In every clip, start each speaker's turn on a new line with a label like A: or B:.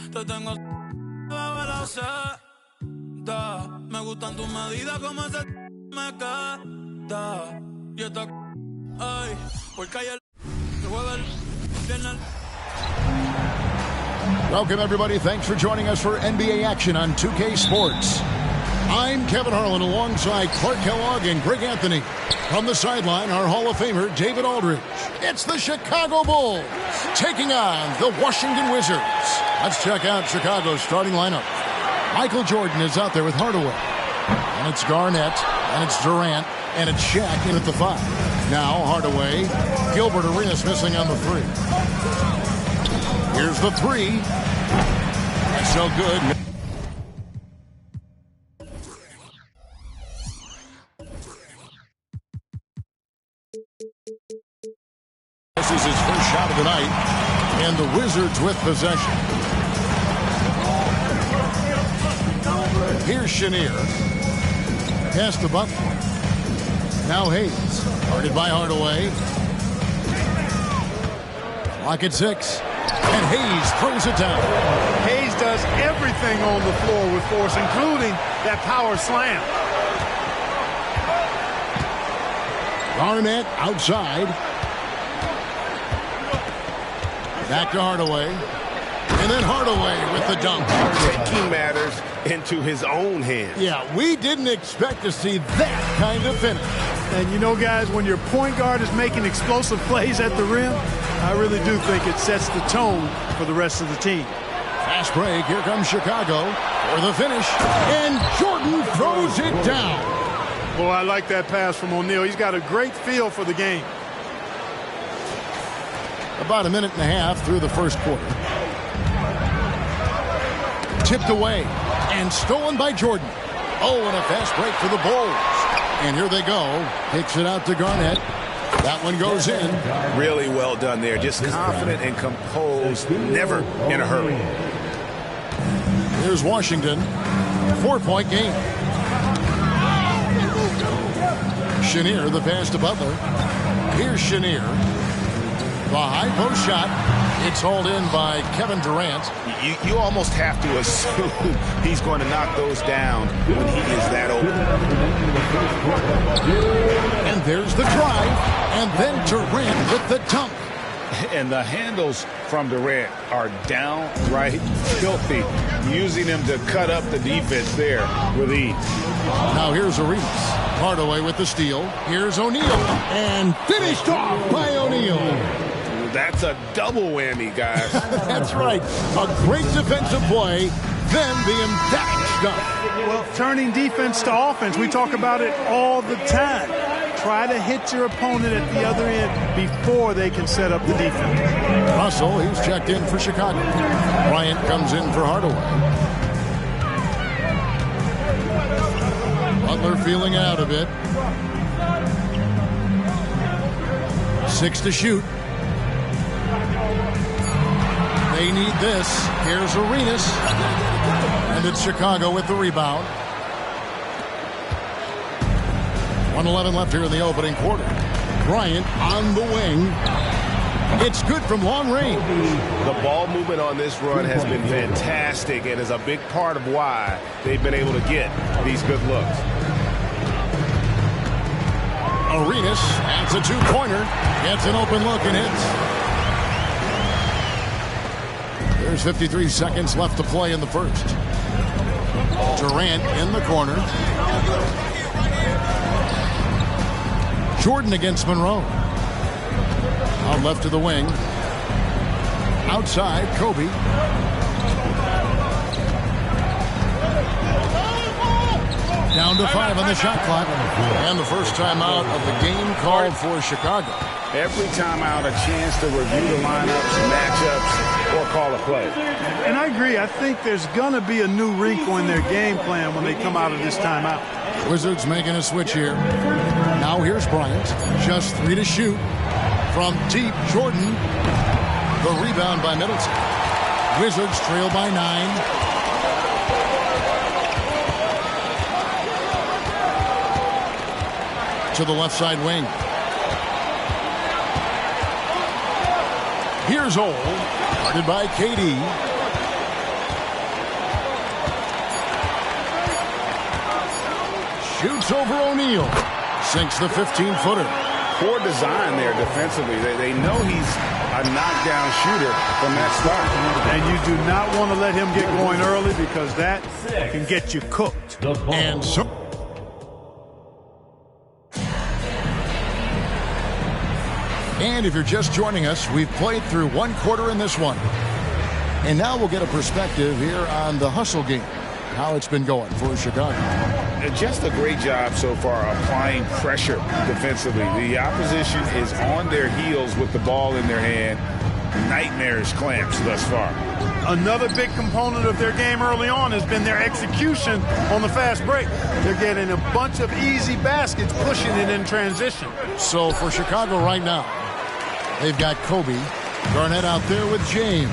A: Te tengo la me gustan tus medidas como ese me queda. Y esta ay, porque hay el juego el viernes.
B: Welcome, everybody. Thanks for joining us for NBA action on 2K Sports. I'm Kevin Harlan alongside Clark Kellogg and Greg Anthony. From the sideline, our Hall of Famer, David Aldridge. It's the Chicago Bulls taking on the Washington Wizards. Let's check out Chicago's starting lineup. Michael Jordan is out there with Hardaway. And it's Garnett, and it's Durant, and it's Shaq in at the 5. Now Hardaway, Gilbert Arenas missing on the 3. Here's the 3. That's no good. This is his first shot of the night, and the Wizards with possession. Here's Chenier. Pass to Butler. Now Hayes. Guarded by Hardaway. Clock at 6. And Hayes throws it down.
C: Hayes does everything on the floor with force, including that power slam.
B: Garnett outside. Back to Hardaway. And then Hardaway with the dunk.
D: Taking matters into his own hands.
B: Yeah, we didn't expect to see that kind of finish.
C: And you know, guys, when your point guard is making explosive plays at the rim, I really do think it sets the tone for the rest of the team.
B: Fast break. Here comes Chicago for the finish. And Jordan throws it down.
C: Well, I like that pass from O'Neal. He's got a great feel for the game.
B: About a minute and a half through the first quarter. Tipped away and stolen by Jordan. Oh, and a fast break for the Bulls. And here they go. Kicks it out to Garnett. That one goes in.
D: Really well done there. Just confident and composed. Never in a hurry.
B: Here's Washington. 4-point game. Chenier, the pass to Butler. Here's Chenier. The high post shot. It's hauled in by Kevin Durant.
D: You almost have to assume he's going to knock those down when he is that open.
B: And there's the drive. And then Durant with the dunk.
D: And the handles from Durant are downright filthy. Using them to cut up the defense there with ease.
B: Now here's Arenas. Hardaway with the steal. Here's O'Neal. And finished off by O'Neal.
D: That's a double whammy, guys.
B: That's right. A great defensive play, then the emphatic stuff.
C: Well, turning defense to offense, we talk about it all the time. Try to hit your opponent at the other end before they can set up the defense.
B: Russell, he's checked in for Chicago. Bryant comes in for Hardaway. Butler feeling out a bit. 6 to shoot. They need this. Here's Arenas. And it's Chicago with the rebound. 1:11 left here in the opening quarter. Bryant on the wing. It's good from long range.
D: The ball movement on this run has been fantastic and is a big part of why they've been able to get these good looks.
B: Arenas adds a two-pointer. Gets an open look and hits. There's 53 seconds left to play in the first. Durant in the corner. Jordan against Monroe. Out left to the wing. Outside, Kobe. Down to 5 on the shot clock. And the first timeout of the game called for Chicago.
D: Every timeout, a chance to review the lineups, matchups, or call a play.
C: And I agree. I think there's going to be a new wrinkle in their game plan when they come out of this timeout.
B: Wizards making a switch here. Now here's Bryant. Just 3 to shoot. From deep, Jordan. The rebound by Middleton. Wizards trail by 9. To the left side wing. Here's Ole. Guarded by KD. Shoots over O'Neal. Sinks the 15-footer.
D: Poor design there defensively. They know he's a knockdown shooter from that start.
C: And you do not want to let him get going early because that can get you cooked.
B: And so... And if you're just joining us, we've played through one quarter in this one. And now we'll get a perspective here on the hustle game, how it's been going for Chicago.
D: Just a great job so far applying pressure defensively. The opposition is on their heels with the ball in their hand. Nightmarish clamps thus far.
C: Another big component of their game early on has been their execution on the fast break. They're getting a bunch of easy baskets, pushing it in transition.
B: So for Chicago right now, they've got Kobe, Garnett out there with James.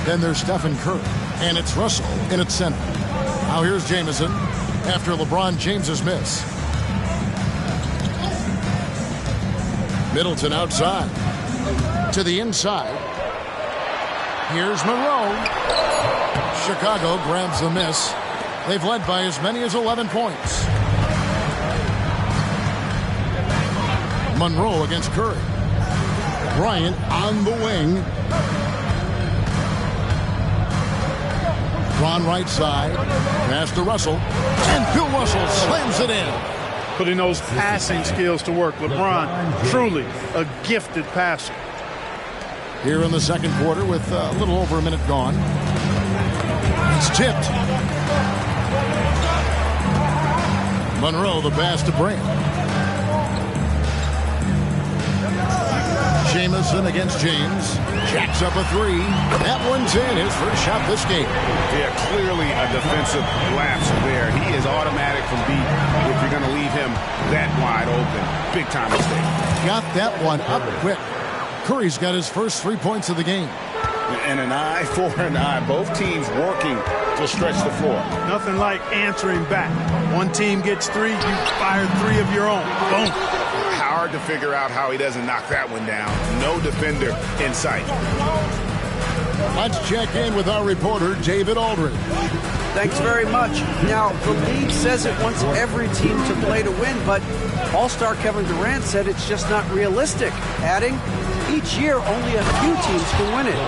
B: Then there's Stephen Curry, and it's Russell in its center. Now here's Jamison after LeBron James's miss. Middleton outside. To the inside. Here's Monroe. Chicago grabs the miss. They've led by as many as 11 points. Monroe against Curry. Bryant on the wing. Ron right side. Pass to Russell. And Bill Russell slams it in.
C: Putting those passing skills to work. LeBron, truly a gifted passer.
B: Here in the second quarter with a little over a minute gone. It's tipped. Monroe, the pass to Brand. Jamison against James. Jacks up a 3. That one's in. His first shot this game.
D: Yeah, clearly a defensive lapse there. He is automatic from deep if you're going to leave him that wide open. Big time mistake.
B: Got that one up quick. Curry's got his first 3 points of the game.
D: And an eye for an eye. Both teams working to stretch the floor.
C: Nothing like answering back. One team gets 3, you fire 3 of your own. Boom.
D: Hard to figure out how he doesn't knock that one down. No defender in sight.
B: Let's check in with our reporter, David Aldridge.
E: Thanks very much. Now, the league says it wants every team to play to win, but All-Star Kevin Durant said it's just not realistic, adding, each year only a few teams can win it.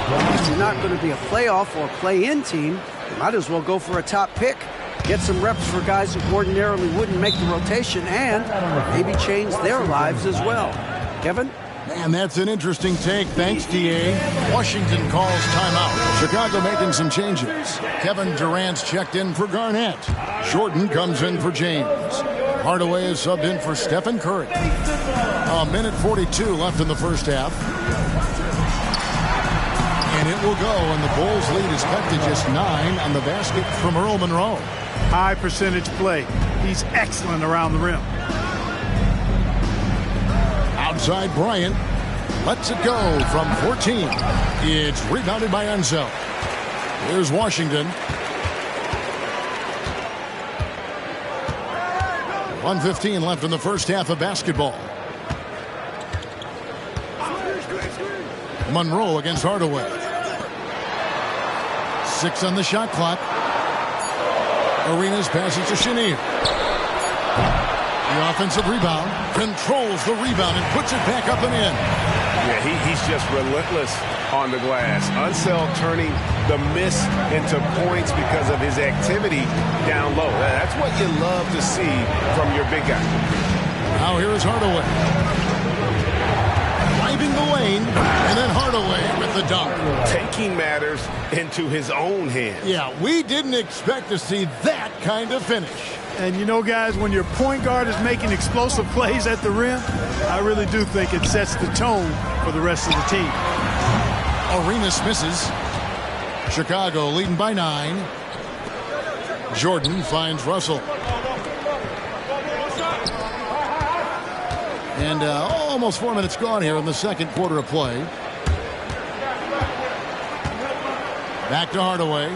E: If you're not going to be a playoff or play-in team, you might as well go for a top pick. Get some reps for guys who ordinarily wouldn't make the rotation and maybe change their lives as well. Kevin?
B: Man, that's an interesting take. Thanks, D.A. Washington calls timeout. Chicago making some changes. Kevin Durant's checked in for Garnett. Jordan comes in for James. Hardaway is subbed in for Stephen Curry. A minute 42 left in the first half. And it will go, and the Bulls' lead is cut to just 9 on the basket from Earl Monroe.
C: High percentage play. He's excellent around the rim.
B: Outside Bryant. Lets it go from 14. It's rebounded by Enzo. Here's Washington. 1:15 left in the first half of basketball. Monroe against Hardaway. 6 on the shot clock. Arenas passes to Chenier. The offensive rebound. Controls the rebound and puts it back up and in.
D: Yeah, he's just relentless
F: on the glass. Unseld turning the miss into points because of his activity down low. That's what you love to see from your big guy.
B: Now here is Hardaway. Driving the lane, and then Hardaway with the dunk.
F: Taking matters into his own hands.
B: Yeah, we didn't expect to see that kind of finish.
C: And you know, guys, when your point guard is making explosive plays at the rim, I really do think it sets the tone for the rest of the team.
B: Arenas misses. Chicago leading by 9. Jordan finds Russell. And almost 4 minutes gone here in the second quarter of play. Back to Hardaway.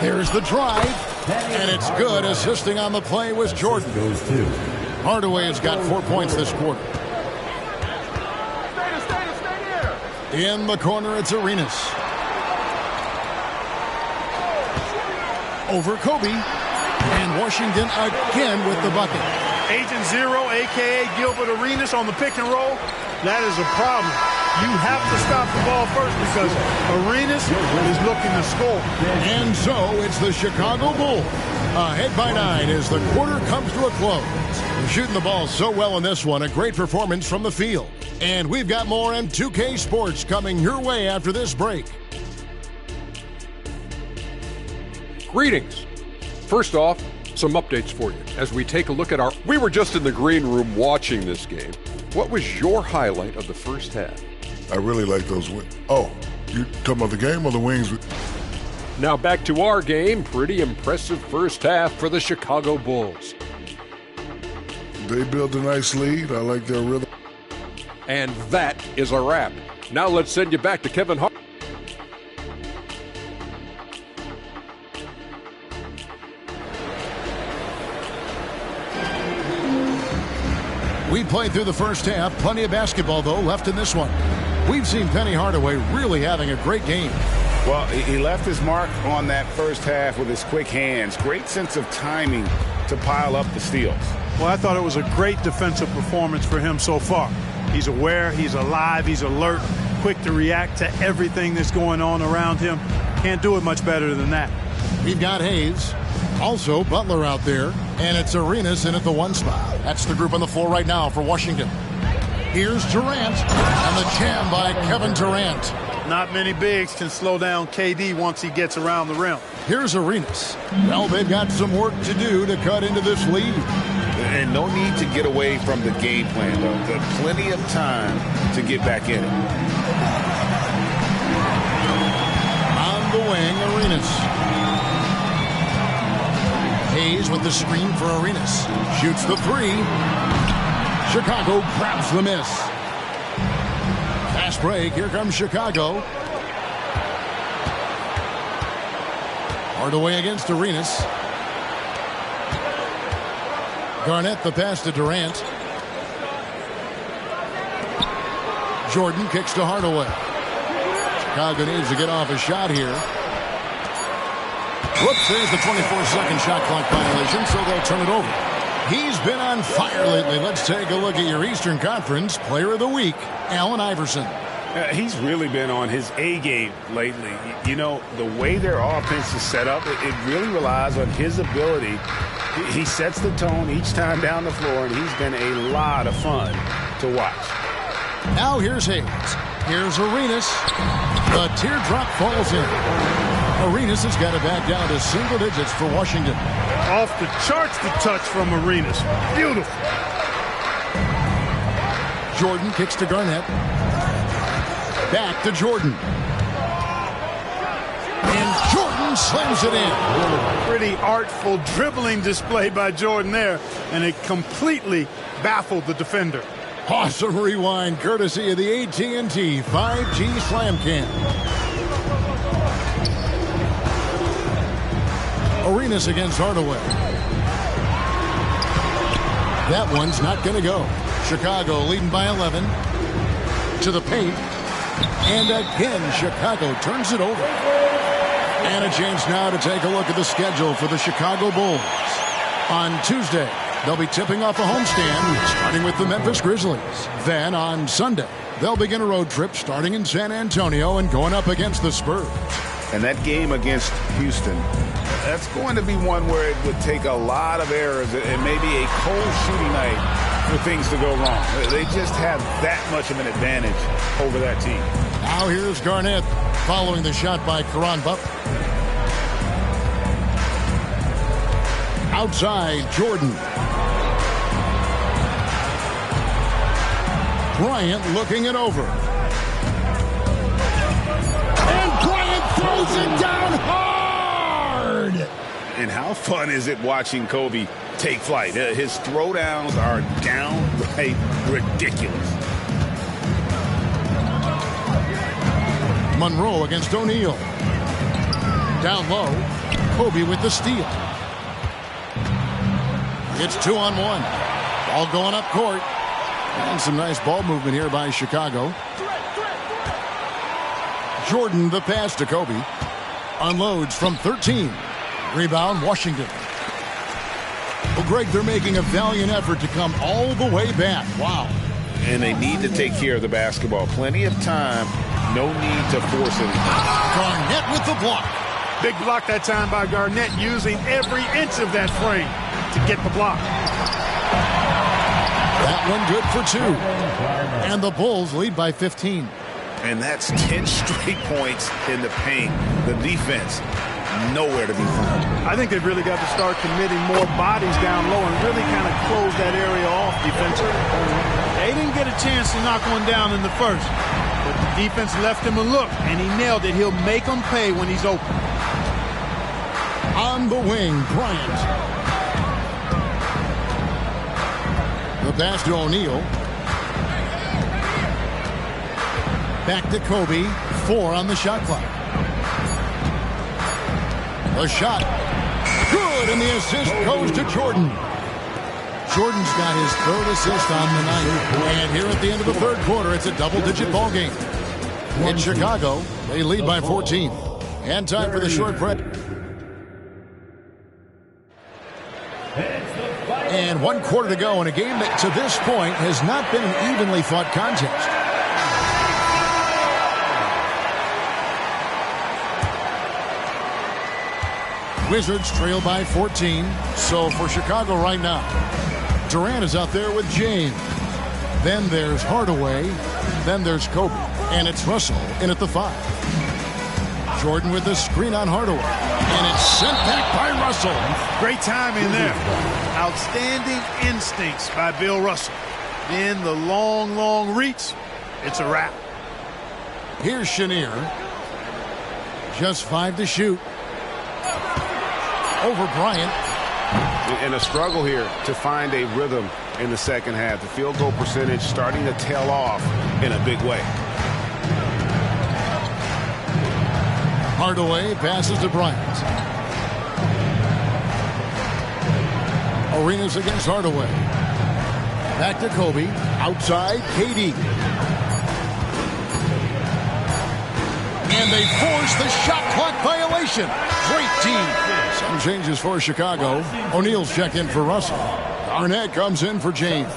B: Here's the drive. And it's good. Assisting on the play was Jordan. Hardaway has got 4 points this quarter. In the corner, it's Arenas. Over Kobe. And Washington again with the bucket.
C: Agent Zero, a.k.a. Gilbert Arenas on the pick and roll. That is a problem. You have to stop the ball first because Arenas is looking to score.
B: And so it's the Chicago Bulls ahead by 9 as the quarter comes to a close. They're shooting the ball so well in this one. A great performance from the field. And we've got more M2K Sports coming your way after this break.
G: Greetings. First off, some updates for you as we take a look at we were just in the green room watching this game. What was your highlight of the first half?
H: I really like those wings. Oh, you talking about the game or the wings?
G: Now back to our game. Pretty impressive first half for the Chicago Bulls.
H: They built a nice lead. I like their rhythm.
G: And that is a wrap. Now let's send you back to Kevin Hart.
B: We played through the first half. Plenty of basketball, though, left in this one. We've seen Penny Hardaway really having a great game.
D: Well, he left his mark on that first half with his quick hands. Great sense of timing to pile up the steals.
C: Well, I thought it was a great defensive performance for him so far. He's aware, he's alive, he's alert, quick to react to everything that's going on around him. Can't do it much better than that.
B: We've got Hayes. Also, Butler out there. And it's Arenas in at the 1 spot. That's the group on the floor right now for Washington. Here's Durant. And the jam by Kevin Durant.
C: Not many bigs can slow down KD once he gets around the rim.
B: Here's Arenas. Well, they've got some work to do to cut into this lead.
D: And no need to get away from the game plan, though. There's plenty of time to get back in it.
B: On the wing, Arenas. Hayes with the screen for Arenas. Shoots the 3. Chicago grabs the miss. Fast break. Here comes Chicago. Hardaway against Arenas. Garnett the pass to Durant. Jordan kicks to Hardaway. Chicago needs to get off a shot here. Whoops, there's the 24-second shot clock violation, so they'll turn it over. He's been on fire lately. Let's take a look at your Eastern Conference Player of the Week, Allen Iverson.
F: He's really been on his A game lately. You know, the way their offense is set up, it really relies on his ability. He sets the tone each time down the floor, and he's been a lot of fun to watch.
B: Now here's Hayes. Here's Arenas. The teardrop falls in. Arenas has got it back down to single digits for Washington.
C: Off the charts, the touch from Arenas. Beautiful.
B: Jordan kicks to Garnett. Back to Jordan. And Jordan slams it in.
C: Pretty artful dribbling display by Jordan there, and it completely baffled the defender.
B: Awesome rewind courtesy of the AT&T 5G Slam Cam. Arenas against Hardaway. That one's not going to go. Chicago leading by 11. To the paint. And again, Chicago turns it over. And a chance now to take a look at the schedule for the Chicago Bulls. On Tuesday, they'll be tipping off a homestand, starting with the Memphis Grizzlies. Then on Sunday, They'll begin a road trip starting in San Antonio and going up against the Spurs.
F: And that game against Houston, that's going to be one where it would take a lot of errors and maybe a cold shooting night for things to go wrong. They just have that much of an advantage over that team.
B: Now here's Garnett following the shot by Caron Butler. Outside, Jordan. Bryant looking it over. And Bryant throws it down hard!
F: And how fun is it watching Kobe take flight? His throwdowns are downright ridiculous.
B: Monroe against O'Neal. Down low, Kobe with the steal. It's 2-on-1. Ball going up court. And some nice ball movement here by Chicago. Jordan the pass to Kobe. Unloads from 13. Rebound Washington. Well, Greg, they're making a valiant effort to come all the way back. Wow.
F: And they need to take care of the basketball. Plenty of time. No need to force it.
B: Garnett with the block.
C: Big block that time by Garnett, using every inch of that frame to get the block.
B: That one good for 2. And the Bulls lead by 15.
F: And that's 10 straight points in the paint. The defense, nowhere to be found.
C: I think they've really got to start committing more bodies down low and really kind of close that area off defensively. They didn't get a chance to knock one down in the first, but the defense left him a look, and he nailed it. He'll make them pay when he's open.
B: On the wing, Bryant. The pass to O'Neal. Back to Kobe. 4 on the shot clock. The shot. Good, and the assist goes to Jordan. Jordan's got his 3rd assist on the night. And here at the end of the 3rd quarter, it's a double-digit ball game. In Chicago, they lead by 14. And time for the short break. And 1 quarter to go in a game that to this point has not been an evenly fought contest. Wizards trail by 14. So for Chicago right now, Durant is out there with James. Then there's Hardaway. Then there's Kobe. And it's Russell in at the 5. Jordan with the screen on Hardaway. And it's sent back by Russell.
C: Great timing there. Outstanding instincts by Bill Russell. Then the long, long reach. It's a wrap.
B: Here's Chenier. Just 5 to shoot. Over Bryant.
F: And a struggle here to find a rhythm in the second half. The field goal percentage starting to tail off in a big way.
B: Hardaway passes to Bryant. Arenas against Hardaway. Back to Kobe. Outside, KD. And they force the shot clock violation. Great team. Some changes for Chicago. O'Neal's check in for Russell. Garnett comes in for James.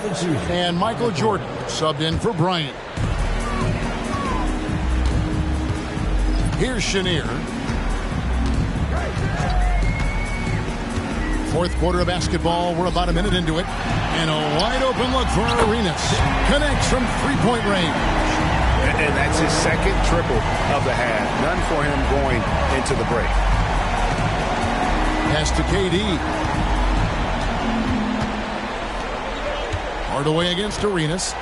B: And Michael Jordan subbed in for Bryant. Here's Chenier. 4th quarter of basketball. We're about a minute into it. And a wide open look for Arenas. Connects from 3-point range.
F: And that's his 2nd triple of the half. None for him going into the break.
B: Pass to KD. Hardaway against Arenas.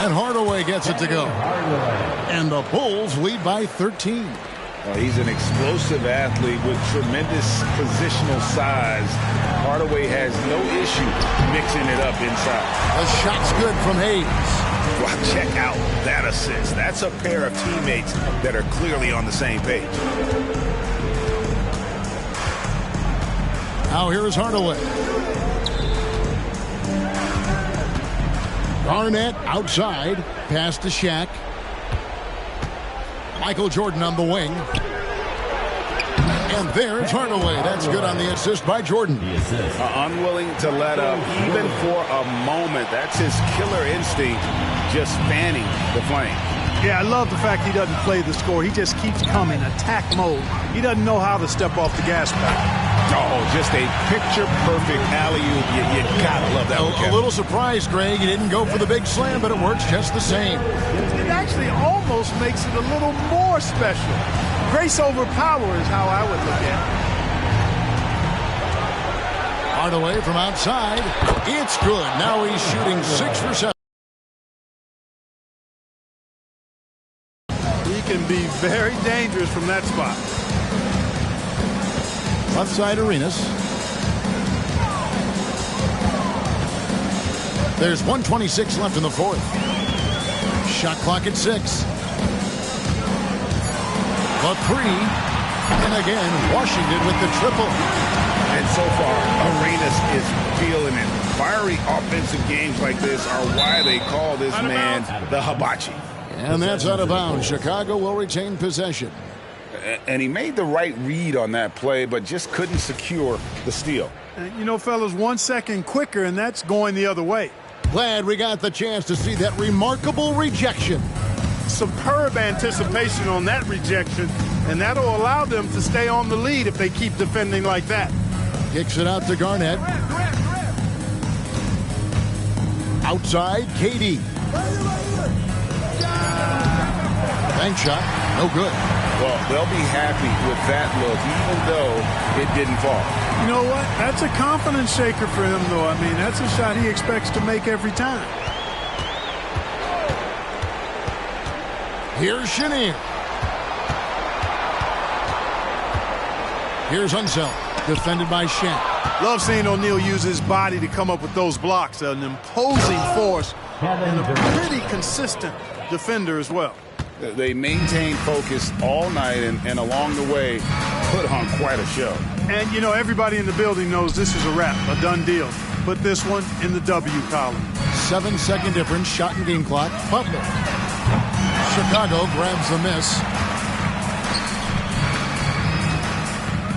B: And Hardaway gets it to go. And the Bulls lead by 13.
F: He's an explosive athlete with tremendous positional size. Hardaway has no issue mixing it up inside.
B: The shot's good from Hayes.
F: Well, check out that assist. That's a pair of teammates that are clearly on the same page.
B: Now here is Hardaway. Garnett outside. Pass to Shaq. Michael Jordan on the wing. And there's Hardaway. That's good on the assist by Jordan.
F: Unwilling to let up even for a moment. That's his killer instinct just fanning the flame.
C: Yeah, I love the fact he doesn't play the score. He just keeps coming, attack mode. He doesn't know how to step off the gas pedal.
F: Oh, just a picture-perfect alley-oop. You gotta love that one,
B: A little surprised, Greg. He didn't go for the big slam, but it works just the same.
C: It actually almost makes it a little more special. Grace over power is how I would look at it.
B: Hardaway from outside. It's good. Now he's shooting 6 for 7.
C: He can be very dangerous from that spot.
B: Left side Arenas. There's 1:26 left in the fourth. Shot clock at 6. The 3. And again, Washington with the triple.
D: And so far, Arenas is feeling it. Fiery offensive games like this are why they call this man the hibachi.
B: And that's out of bounds. Chicago will retain possession.
D: And he made the right read on that play, but just couldn't secure the steal.
C: And you know, fellas, 1 second quicker, and that's going the other way.
B: Glad we got the chance to see that remarkable rejection.
C: Superb anticipation on that rejection, and that'll allow them to stay on the lead if they keep defending like that.
B: Kicks it out to Garnett. Outside, KD. Bank shot, no good.
D: Well, they'll be happy with that look, even though it didn't fall.
C: You know what? That's a confidence shaker for him, though. I mean, that's a shot he expects to make every time.
B: Here's Chenier. Here's Unseld, defended by Shen.
C: Love seeing O'Neal use his body to come up with those blocks. An imposing force and a pretty consistent defender as well.
D: They maintained focus all night and along the way put on quite a show.
C: And, you know, everybody in the building knows this is a wrap, a done deal. Put this one in the W column.
B: 7-second difference, shot and game clock. Butler. Chicago grabs the miss.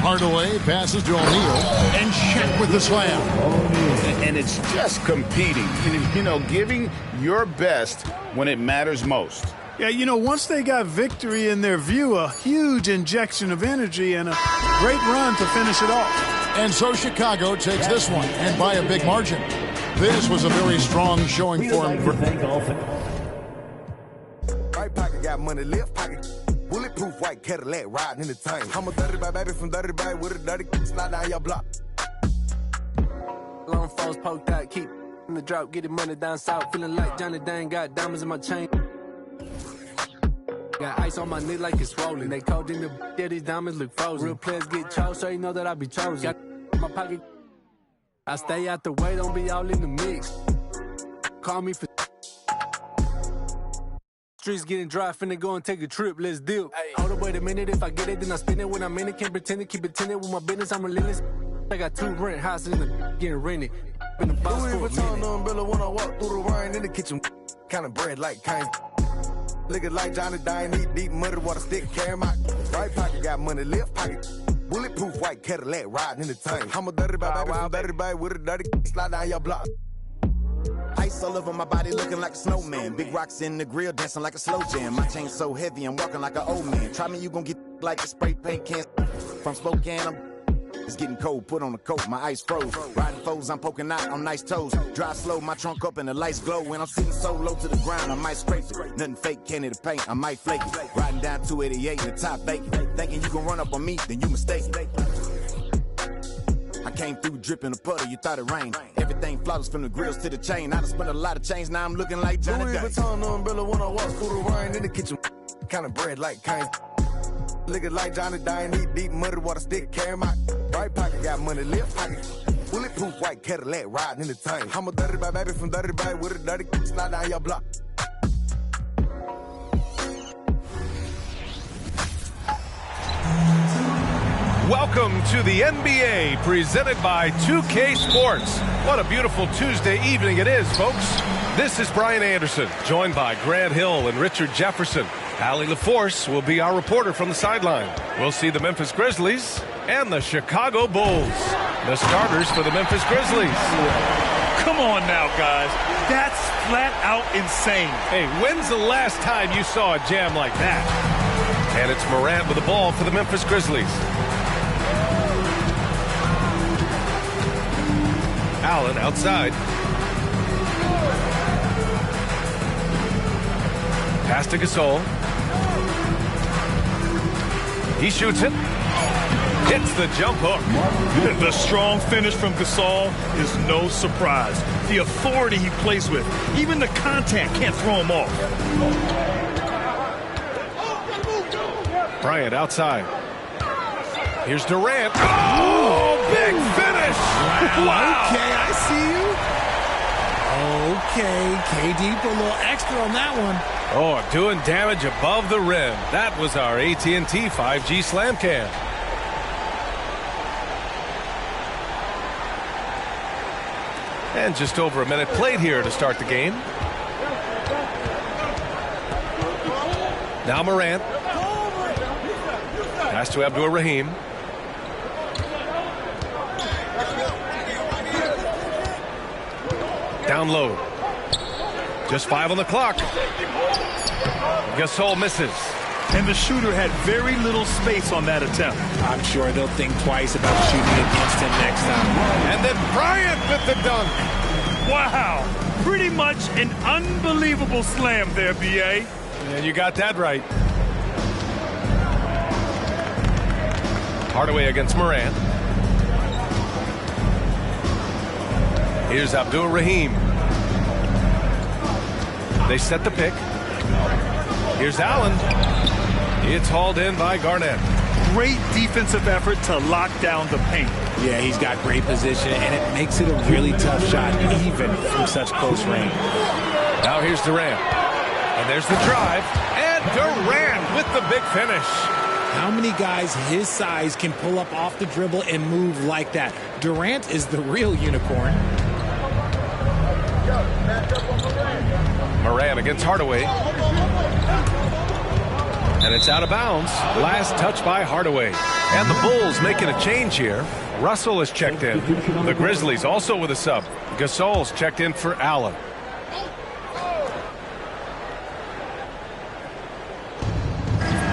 B: Hardaway passes to O'Neal, and Shaq with the slam.
D: And it's just competing, you know, giving your best when it matters most.
C: Yeah, you know, once they got victory in their view, a huge injection of energy and a great run to finish it off.
B: And so Chicago takes this one, and by a big margin. This was a very strong showing for him.
I: Right pocket got money, left pocket bulletproof white Cadillac riding in the tank. I'm a dirty baby from dirty baby with a dirty slide down your block.
J: Long foes poked out, keep in the drop, getting money down south, feeling like Johnny Dang, got diamonds in my chain. Got ice on my knee like it's swollen. They cold in the yeah, these diamonds look frozen. Real players get chose, so you know that I be chosen. Got in my pocket. I stay out the way, don't be all in the mix. Call me for streets getting dry, finna go and take a trip, let's deal. Hold up, wait a minute, if I get it, then I spend it. When I'm in it, can't pretend it, keep it tended with my business, I'm relentless. I got 2 rent houses in the getting rented. Been the boss for a minute.
I: Umbrella when I walk through the rain in the kitchen, kind of bread like kind. Looking like Johnny Dang, need deep muddy water stick, carry my right pocket got money, left pocket bulletproof white Cadillac riding in the tank. I'm a dirty baby from dirty baby with a dirty slide down your block. Ice all over my body looking like a snowman. Big rocks in the grill dancing like a slow jam. My chain so heavy I'm walking like an old man. Try me, you gon' get like a spray paint can. From Spokane, it's getting cold, put on a coat, my ice froze. Riding foes, I'm poking out on nice toes. Drive slow, my trunk up and the lights glow. When I'm sitting so low to the ground, I might scrape it. Nothing fake, candy to paint, I might flake it. Riding down 288 in the top bake. Thinking you gon' run up on me, then you mistaken. I came through dripping a puddle, you thought it rained. Everything flawless from the grills to the chain. I done spent a lot of change, now I'm looking like Johnny Dang. Louis Vuitton umbrella when I walk through the rain in the kitchen. Kind of bread like kind. Looking like Johnny Dang, need deep muddy water stick, carry my right pocket got money, left pocket bulletproof white Cadillac riding in the tank. I'm a dirty baby from dirty baby with a dirty slide down your block.
K: Welcome to the NBA, presented by 2K Sports. What a beautiful Tuesday evening it is, folks. This is Brian Anderson, joined by Grant Hill and Richard Jefferson. Allie LaForce will be our reporter from the sideline. We'll see the Memphis Grizzlies and the Chicago Bulls. The starters for the Memphis Grizzlies.
L: Come on now, guys. That's flat out insane.
K: Hey, when's the last time you saw a jam like that? And it's Morant with the ball for the Memphis Grizzlies. Allen outside. Pass to Gasol. He shoots it. Hits the jump hook.
L: The strong finish from Gasol is no surprise. The authority he plays with, even the contact can't throw him off.
K: Bryant outside. Here's Durant. Oh, big finish. Wow.
M: Okay, I see you. Okay, KD put a little extra on that one.
K: Oh, doing damage above the rim. That was our AT&T 5G Slam Cam. And just over a minute played here to start the game. Now Morant. Pass to Abdur-Rahim. Down low. Just 5 on the clock. Gasol misses.
L: And the shooter had very little space on that attempt.
M: I'm sure they'll think twice about shooting against him next time.
K: And then Bryant with the dunk.
L: Wow. Pretty much an unbelievable slam there, B.A.
K: And you got that right. Hardaway against Morant. Here's Abdur-Rahim. They set the pick. Here's Allen. It's hauled in by Garnett.
L: Great defensive effort to lock down the paint.
M: Yeah, he's got great position, and it makes it a really tough shot, even from such close range.
K: Now here's Durant. And there's the drive. And Durant with the big finish.
M: How many guys his size can pull up off the dribble and move like that? Durant is the real unicorn.
K: Morant against Hardaway. And it's out of bounds. Last touch by Hardaway. And the Bulls making a change here. Russell is checked in. The Grizzlies also with a sub. Gasol's checked in for Allen.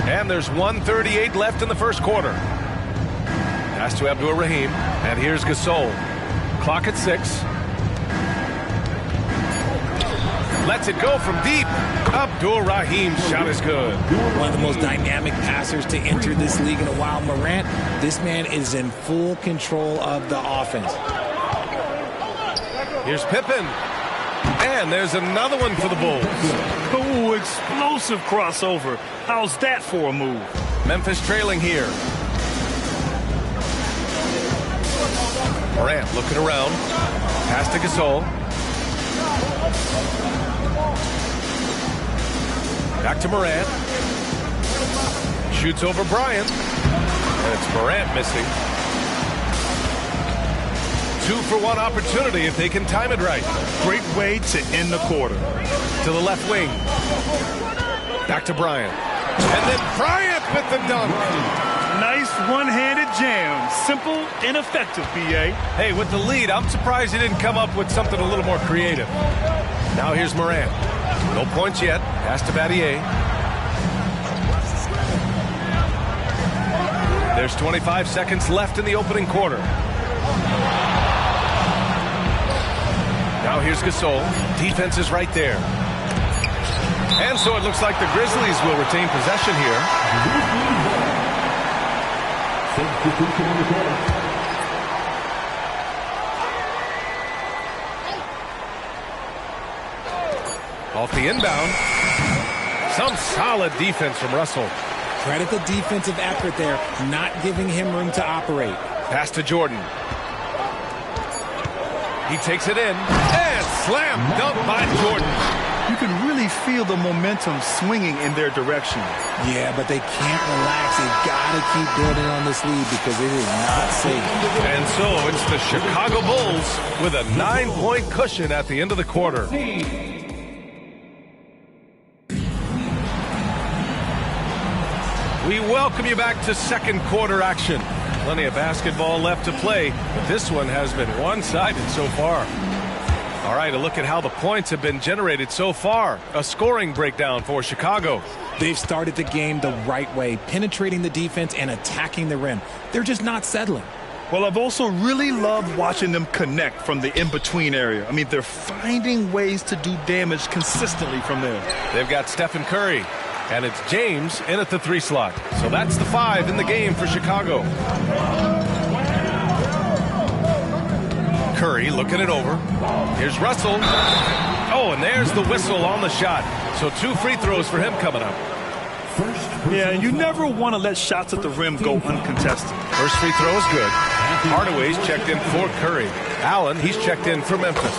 K: And there's 1:38 left in the first quarter. Pass to Abdur-Rahim. And here's Gasol. Clock at 6. Lets it go from deep. Abdur-Rahim's shot is good.
M: One of the most dynamic passers to enter this league in a while. Morant, this man is in full control of the offense.
K: Here's Pippen. And there's another one for the Bulls.
L: Oh, explosive crossover. How's that for a move?
K: Memphis trailing here. Morant looking around. Pass to Gasol. Back to Morant. Shoots over Bryant. And it's Morant missing. 2-for-1 opportunity if they can time it right.
L: Great way to end the quarter.
K: To the left wing. Back to Bryant. And then Bryant with the dunk.
L: Nice one-handed jam. Simple and effective, B.A.
K: Hey, with the lead, I'm surprised he didn't come up with something a little more creative. Now here's Morant. No points yet. Pass to Battier. There's 25 seconds left in the opening quarter. Now here's Gasol. Defense is right there. And so it looks like the Grizzlies will retain possession here. Off the inbound. Some solid defense from Russell.
M: Credit the defensive effort there, not giving him room to operate.
K: Pass to Jordan. He takes it in. And slam dunk by Jordan.
L: You can really feel the momentum swinging in their direction.
M: Yeah, but they can't relax. They've got to keep building on this lead because it is not safe.
K: And so it's the Chicago Bulls with a 9-point cushion at the end of the quarter. We welcome you back to second quarter action. Plenty of basketball left to play, but this one has been one-sided so far. All right, a look at how the points have been generated so far. A scoring breakdown for Chicago.
M: They've started the game the right way, penetrating the defense and attacking the rim. They're just not settling.
L: Well, I've also really loved watching them connect from the in-between area. I mean, they're finding ways to do damage consistently from there.
K: They've got Stephen Curry, and it's James in at the 3 slot. So that's the 5 in the game for Chicago. Curry looking it over. Here's Russell. Oh, and there's the whistle on the shot. So 2 free throws for him coming up.
L: Yeah, you never want to let shots at the rim go uncontested.
K: First free throw is good. Hardaway's checked in for Curry. Allen, he's checked in for Memphis.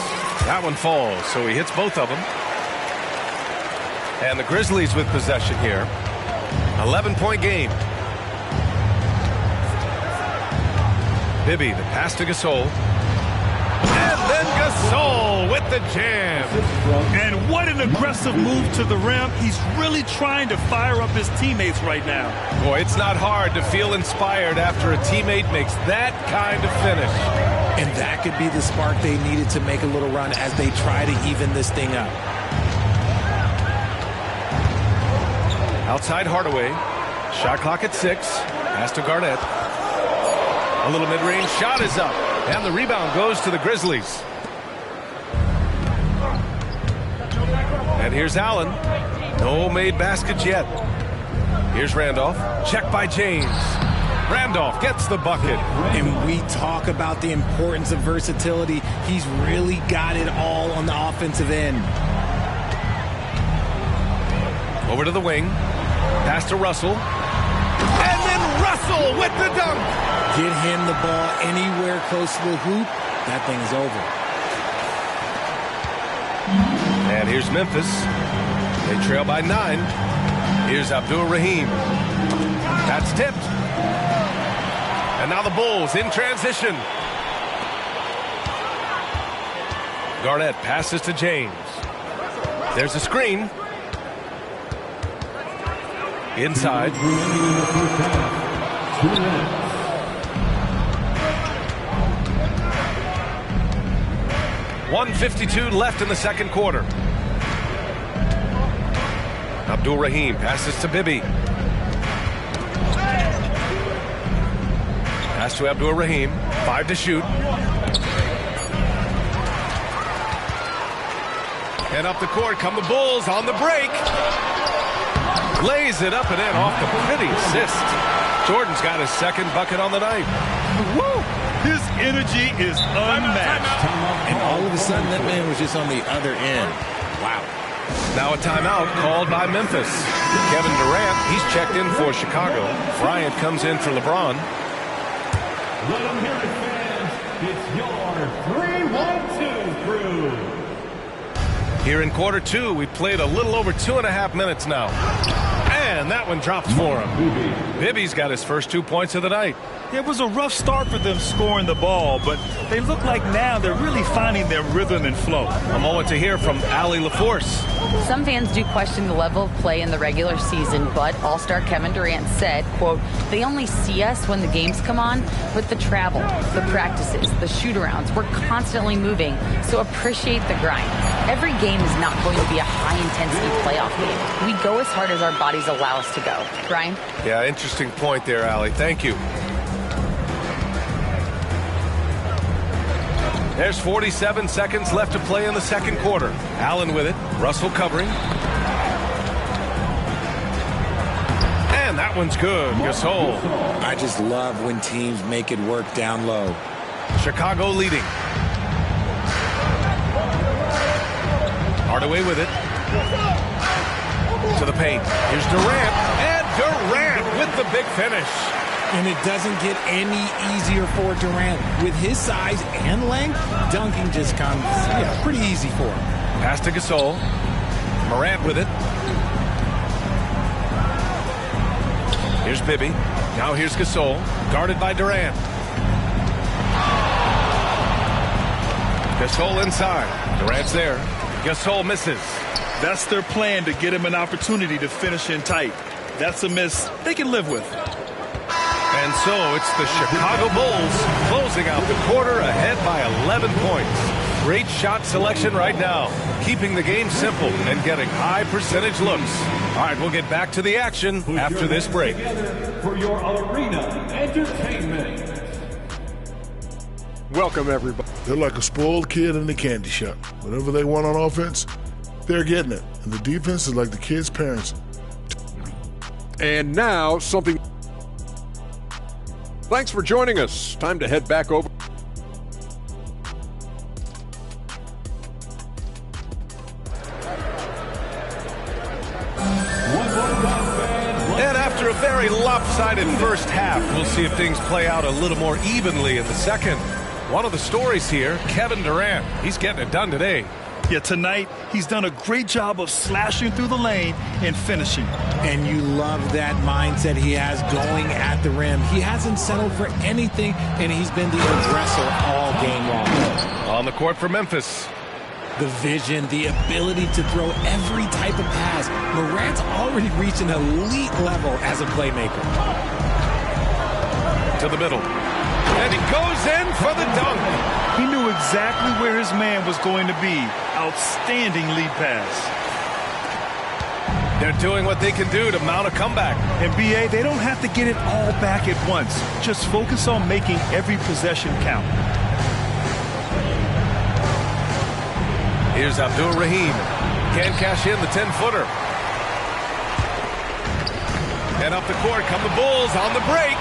K: That one falls, so he hits both of them. And the Grizzlies with possession here. 11-point game. Bibby, the pass to Gasol. And then Gasol with the jam.
L: And what an aggressive move to the rim. He's really trying to fire up his teammates right now.
K: Boy, it's not hard to feel inspired after a teammate makes that kind of finish.
M: And that could be the spark they needed to make a little run as they try to even this thing up.
K: Outside Hardaway. Shot clock at 6. Pass to Garnett. A little mid-range shot is up. And the rebound goes to the Grizzlies. And here's Allen. No made baskets yet. Here's Randolph. Check by James. Randolph gets the bucket.
M: And we talk about the importance of versatility. He's really got it all on the offensive end.
K: Over to the wing. Pass to Russell. And then Russell with the dunk.
M: Get him the ball anywhere close to the hoop. That thing is over.
K: And here's Memphis. They trail by 9. Here's Abdul-Rahim. That's tipped. And now the Bulls in transition. Garnett passes to James. There's a screen. Inside. 1:52 left in the second quarter. Abdul-Rahim passes to Bibby. Pass to Abdul-Rahim. 5 to shoot. And up the court come the Bulls on the break. Lays it up and in off the pretty assist. Jordan's got his second bucket on the night.
L: Woo! His energy is unmatched.
M: And all of a sudden, that man was just on the other end. Wow.
K: Now a timeout called by Memphis. Kevin Durant, he's checked in for Chicago. Bryant comes in for LeBron.
N: Let them hear it, fans. It's your 3-1-2 crew.
K: Here in quarter 2, we played a little over 2.5 minutes now. And that one drops for him. Bibby's got his first 2 points of the night.
L: It was a rough start for them scoring the ball, but they look like now they're really finding their rhythm and flow.
K: A moment to hear from Allie LaForce.
O: Some fans do question the level of play in the regular season, but All-Star Kevin Durant said, quote, they only see us when the games come on, but the travel, the practices, the shoot-arounds, we're constantly moving, so appreciate the grind. Every game is not going to be a high-intensity playoff game. We go as hard as our bodies allow us to go. Brian?
K: Yeah, interesting point there, Allie. Thank you. There's 47 seconds left to play in the second quarter. Allen with it. Russell covering. And that one's good. Gasol.
M: I just love when teams make it work down low.
K: Chicago leading. Hardaway with it. To the paint. Here's Durant. And Durant with the big finish.
M: And it doesn't get any easier for Durant. With his size and length, dunking just comes pretty easy for him.
K: Pass to Gasol. Morant with it. Here's Bibby. Now here's Gasol. Guarded by Durant. Gasol inside. Durant's there. Gasol misses.
L: That's their plan, to get him an opportunity to finish in tight. That's a miss they can live with.
K: And so it's the Chicago Bulls closing out the quarter ahead by 11 points. Great shot selection right now. Keeping the game simple and getting high percentage looks. All right, we'll get back to the action after this break.
N: For your arena entertainment.
G: Welcome, everybody.
H: They're like a spoiled kid in the candy shop. Whatever they want on offense, they're getting it. And the defense is like the kids' parents.
G: And now, something. Thanks for joining us. Time to head back over.
K: And after a very lopsided first half, we'll see if things play out a little more evenly in the second. One of the stories here, Kevin Durant. He's getting it done today.
L: Yeah, tonight he's done a great job of slashing through the lane and finishing.
M: And you love that mindset he has going at the rim. He hasn't settled for anything, and he's been the aggressor all game long.
K: On the court for Memphis.
M: The vision, the ability to throw every type of pass. Morant's already reached an elite level as a playmaker.
K: To the middle. And he goes in for the dunk.
L: He knew exactly where his man was going to be. Outstanding lead pass.
K: They're doing what they can do to mount a comeback.
L: And BA, they don't have to get it all back at once. Just focus on making every possession count.
K: Here's Abdul Rahim. Can't cash in the 10-footer. And up the court come the Bulls on the break.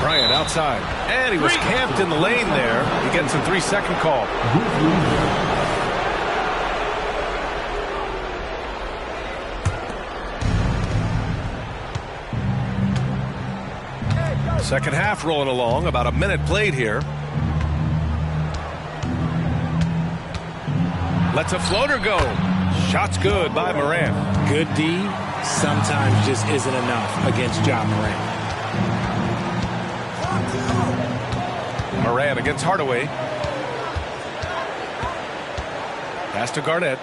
K: Bryant outside. And he was camped in the lane there. He gets a 3-second call. Second half rolling along. About a minute played here. Lets a floater go. Shot's good by Morant.
M: Good D sometimes just isn't enough against Ja Morant.
K: Morant against Hardaway. Pass to Garnett.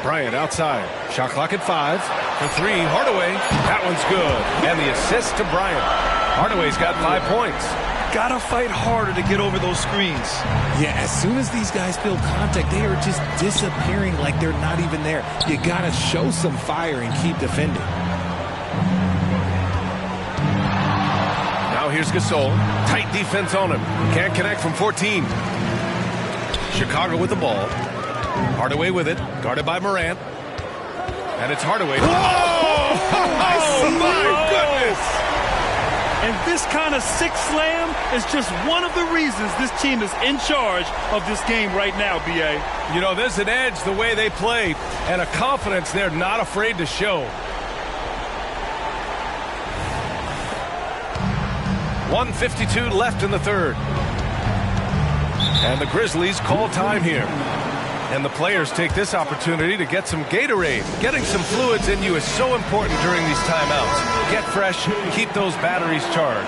K: Bryant outside. Shot clock at 5. For 3, Hardaway. That one's good. And the assist to Bryant. Hardaway's got 5 points.
L: Gotta fight harder to get over those screens.
M: Yeah, as soon as these guys feel contact, they are just disappearing like they're not even there. You gotta show some fire and keep defending.
K: Now here's Gasol. Tight defense on him. Can't connect from 14. Chicago with the ball. Hardaway with it. Guarded by Morant. And it's Hardaway. Whoa! Oh, my goodness!
L: And this kind of sick slam is just one of the reasons this team is in charge of this game right now, BA.
K: You know, there's an edge the way they play and a confidence they're not afraid to show. 1:52 left in the third. And the Grizzlies call time here. And the players take this opportunity to get some Gatorade. Getting some fluids in you is so important during these timeouts. Get fresh, keep those batteries charged.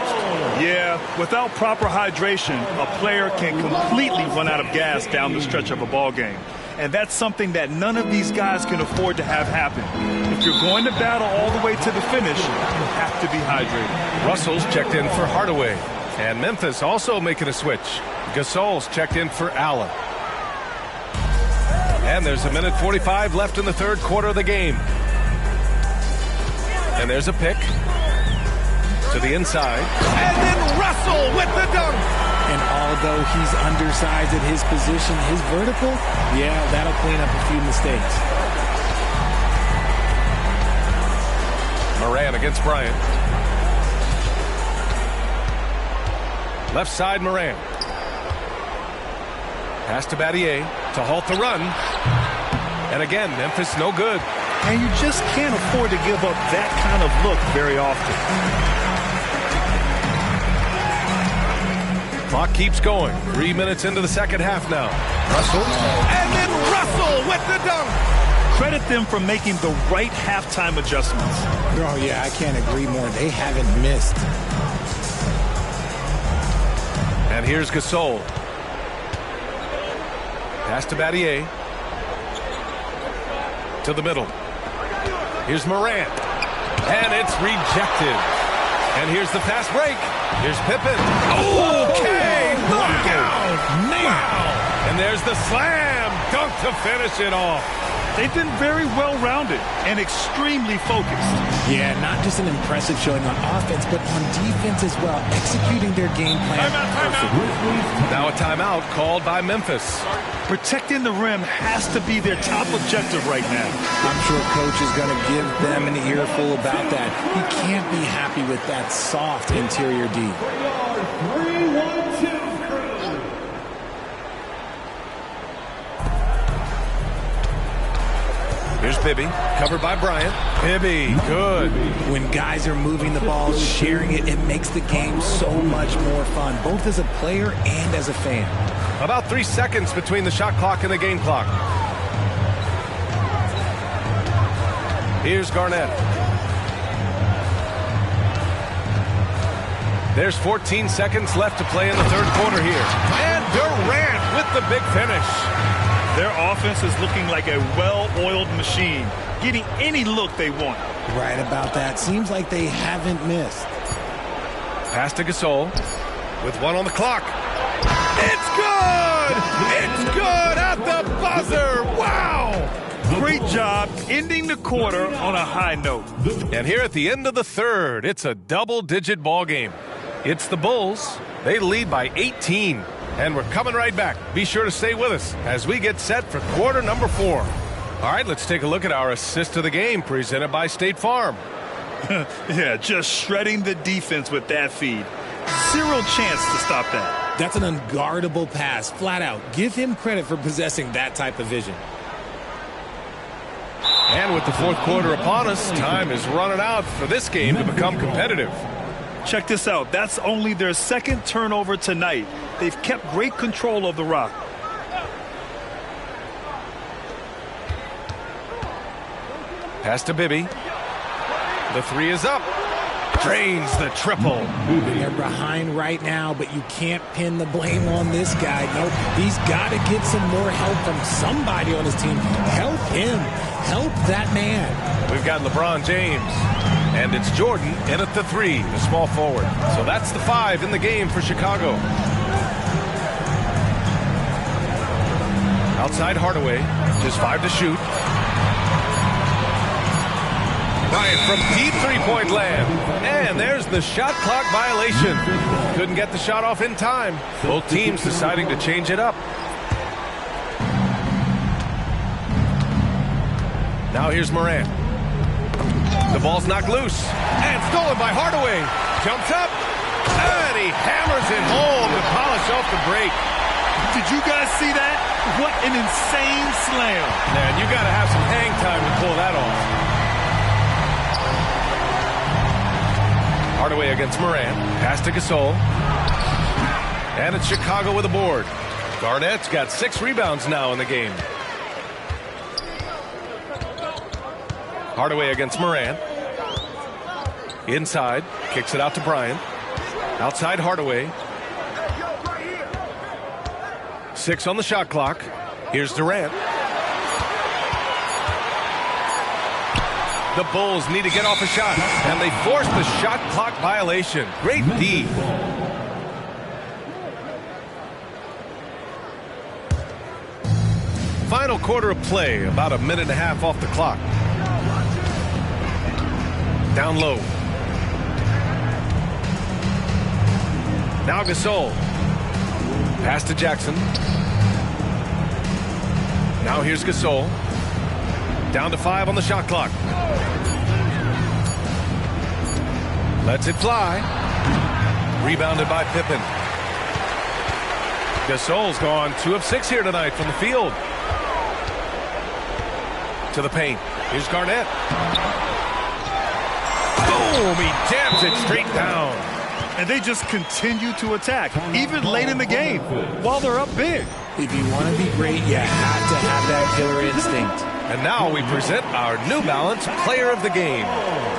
L: Yeah, without proper hydration, a player can completely run out of gas down the stretch of a ball game. And that's something that none of these guys can afford to have happen. If you're going to battle all the way to the finish, you have to be hydrated.
K: Russell's checked in for Hardaway. And Memphis also making a switch. Gasol's checked in for Allen. And there's 1:45 left in the third quarter of the game. And there's a pick to the inside. And then Russell with the dunk.
M: And although he's undersized at his position, his vertical, yeah, that'll clean up a few mistakes.
K: Morant against Bryant. Left side Morant. Pass to Battier to halt the run. And again, Memphis no good.
L: And you just can't afford to give up that kind of look very often.
K: Clock keeps going. 3 minutes into the second half now. Russell. And then Russell with the dunk.
L: Credit them for making the right halftime adjustments.
M: Oh, yeah, I can't agree more. They haven't missed.
K: And here's Gasol. Pass to Battier. To the middle. Here's Morant. And it's rejected. And here's the fast break. Here's Pippen. Okay! Knockout! Wow! And there's the slam dunk to finish it off.
L: They've been very well-rounded and extremely focused.
M: Yeah, not just an impressive showing on offense, but on defense as well, executing their game plan perfectly.
K: Now a timeout called by Memphis.
L: Protecting the rim has to be their top objective right now.
M: I'm sure coach is going to give them an earful about that. He can't be happy with that soft interior D.
N: 3-1-2 crew.
K: Here's Bibby, covered by Bryant. Bibby, good.
M: When guys are moving the ball, sharing it, it makes the game so much more fun, both as a player and as a fan.
K: About 3 seconds between the shot clock and the game clock. Here's Garnett. There's 14 seconds left to play in the third quarter here. And Durant with the big finish.
L: Their offense is looking like a well-oiled machine, getting any look they want.
M: Right about that. Seems like they haven't missed.
K: Pass to Gasol with 1 on the clock. It's good! It's good at the buzzer! Wow!
L: Great job ending the quarter on a high note.
K: And here at the end of the third, it's a double-digit ball game. It's the Bulls. They lead by 18. And we're coming right back. Be sure to stay with us as we get set for quarter number 4. All right, let's take a look at our assist of the game presented by State Farm.
L: Yeah, just shredding the defense with that feed. Zero chance to stop that.
M: That's an unguardable pass, flat out. Give him credit for possessing that type of vision.
K: And with the fourth quarter upon us, time is running out for this game to become competitive.
L: Check this out. That's only their second turnover tonight. They've kept great control of the rock.
K: Pass to Bibby. The 3 is up. Drains the triple.
M: They're behind right now, but you can't pin the blame on this guy. Nope. He's got to get some more help from somebody on his team. Help him. Help that man.
K: We've got LeBron James. And it's Jordan in at the 3, the small forward. So that's the 5 in the game for Chicago. Outside Hardaway, just 5 to shoot. Bryant from deep three-point land. And there's the shot clock violation. Couldn't get the shot off in time. Both teams deciding to change it up. Now here's Morant. The ball's knocked loose. And stolen by Hardaway. Jumps up. And he hammers it home to polish off the break.
L: Did you guys see that? What an insane slam.
K: Man, you got to have some hang time to pull that off. Hardaway against Morant. Pass to Gasol. And it's Chicago with a board. Garnett's got 6 rebounds now in the game. Hardaway against Morant. Inside. Kicks it out to Bryant. Outside Hardaway. 6 on the shot clock. Here's Durant. The Bulls need to get off a shot, and they force the shot clock violation. Great D. Final quarter of play, about a minute and a half off the clock. Down low. Now Gasol. Pass to Jackson. Now here's Gasol. Down to 5 on the shot clock. Lets it fly. Rebounded by Pippen. Gasol's gone 2 of 6 here tonight from the field. To the paint. Here's Garnett. Boom! He jams it straight down.
L: And they just continue to attack, even late in the game, while they're up big.
M: If you want to be great, you have to have that killer instinct.
K: And now we present our New Balance Player of the Game.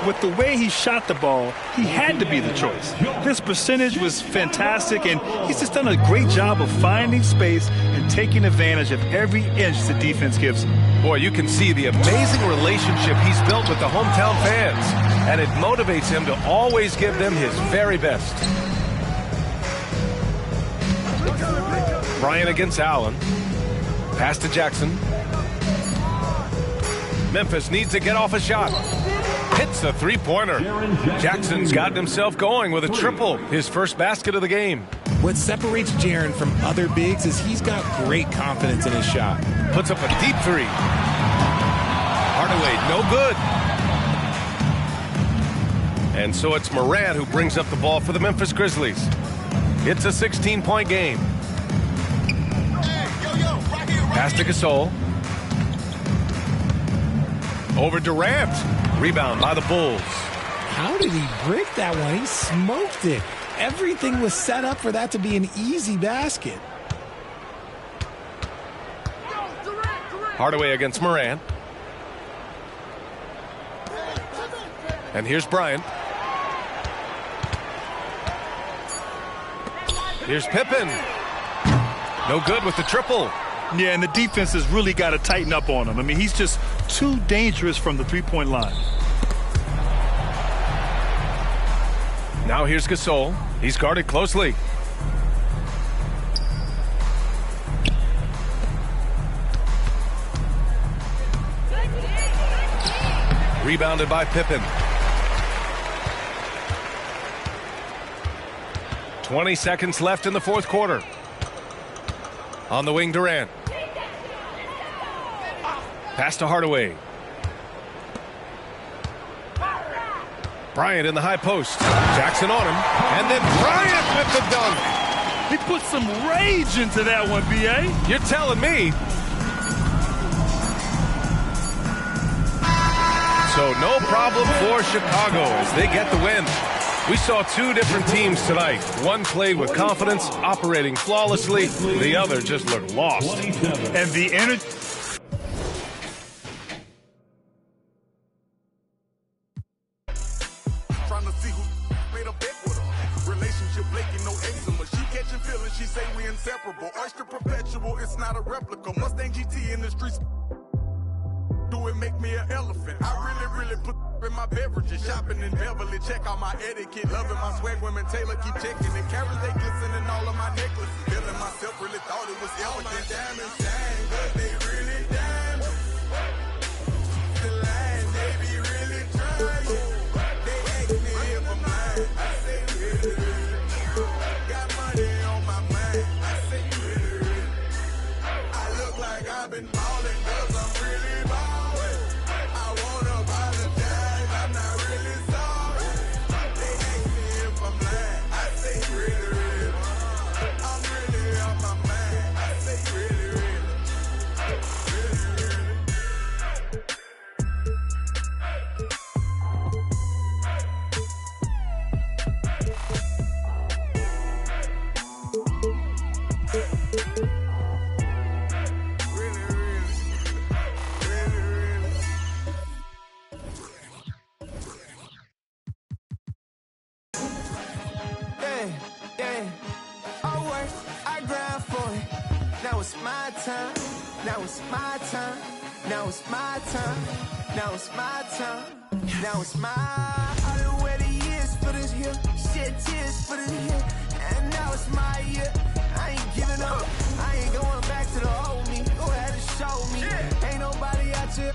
L: With the way he shot the ball, he had to be the choice. His percentage was fantastic, and he's just done a great job of finding space and taking advantage of every inch the defense gives him.
K: Boy, you can see the amazing relationship he's built with the hometown fans, and it motivates him to always give them his very best. Bryant against Allen. Pass to Jackson. Memphis needs to get off a shot. Hits a three-pointer. Jackson's gotten himself going with a triple, his first basket of the game.
M: What separates Jaren from other bigs is he's got great confidence in his shot.
K: Puts up a deep three. Hardaway, no good. And so it's Morant who brings up the ball for the Memphis Grizzlies. It's a 16-point game. Pass to Gasol. Over Durant. Rebound by the Bulls.
M: How did he break that one? He smoked it. Everything was set up for that to be an easy basket.
K: Hardaway against Morant. And here's Bryant. Here's Pippen. No good with the triple.
L: Yeah, and the defense has really got to tighten up on him. I mean, he's just too dangerous from the three-point line.
K: Now here's Gasol. He's guarded closely. Rebounded by Pippen. 20 seconds left in the fourth quarter. On the wing, Durant. Pass to Hardaway. Bryant in the high post. Jackson on him. And then Bryant with the dunk.
L: He put some rage into that one, B.A.
K: You're telling me. So no problem for Chicago as they get the win. We saw two different teams tonight. One played with confidence, operating flawlessly. The other just looked lost.
L: And the energy...
I: Trying to see who made a bet with her. Relationship Blakey, no eczema. She catching feelings, she say we inseparable. Oyster perpetual, it's not a replica. Mustang GT in the streets. Do it make me an elephant? I really put in my beverages. Shopping in Beverly, check out my etiquette. Loving my swag, women Taylor keep checking it. Carrots, they glisten in all of my necklaces. Feeling myself, really thought it was elegant. All my diamonds shine, but they really diamonds. The line, they be really trying. They ask me if I'm lying. I say really. Got money on my mind. I say really. I look like I've been balling 'cause I'm really balling. Now it's my time. Now it's my time. Now it's my time. Now it's my time. Now it's my. I done waited years for this here. Shed tears for this here. And now it's my year. I ain't giving up. I ain't going back to the old me. Go ahead and show me. Ain't nobody out here.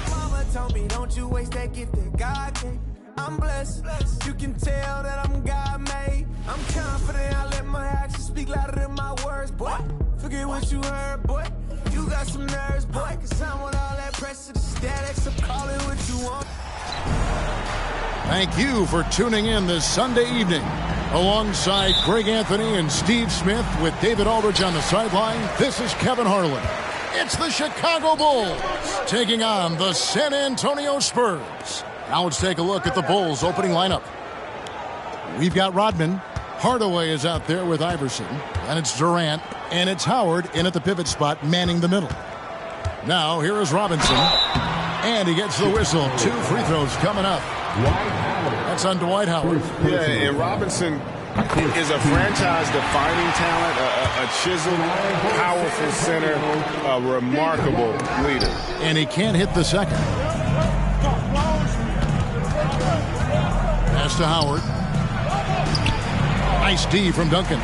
I: Mama told me, don't you waste that gift that God gave. I'm blessed. You can tell that I'm God made. I'm confident. I let my actions speak louder than my words, boy. Forget what you heard, boy. You got some nerves, boy. 'Cause I want all that pressure, the statics. I'm calling what you want.
B: Thank you for tuning in this Sunday evening. Alongside Greg Anthony and Steve Smith with David Aldridge on the sideline, this is Kevin Harlan. It's the Chicago Bulls taking on the San Antonio Spurs. Now let's take a look at the Bulls' opening lineup. We've got Rodman. Hardaway is out there with Iverson. And it's Durant. And it's Howard in at the pivot spot, manning the middle. Now here is Robinson. And he gets the whistle. 2 free throws coming up. That's on Dwight Howard.
F: Yeah, and Robinson is a franchise-defining talent, a chiseled, powerful center, a remarkable leader.
B: And he can't hit the second. Pass to Howard. Nice D from Duncan.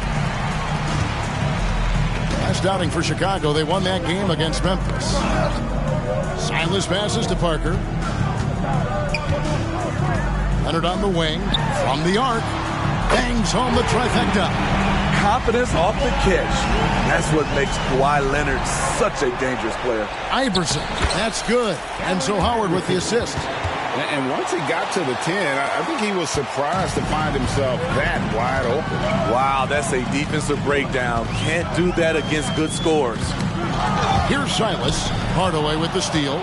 B: Last outing for Chicago, they won that game against Memphis. Silas passes to Parker. Leonard on the wing. From the arc. Bangs home the trifecta.
P: Confidence off the catch. That's what makes Kawhi Leonard such a dangerous player.
B: Iverson. That's good. And so Howard with the assist.
F: And once he got to the 10, I think he was surprised to find himself that wide open.
P: Wow, that's a defensive breakdown. Can't do that against good scores.
B: Here's Silas. Hardaway with the steal.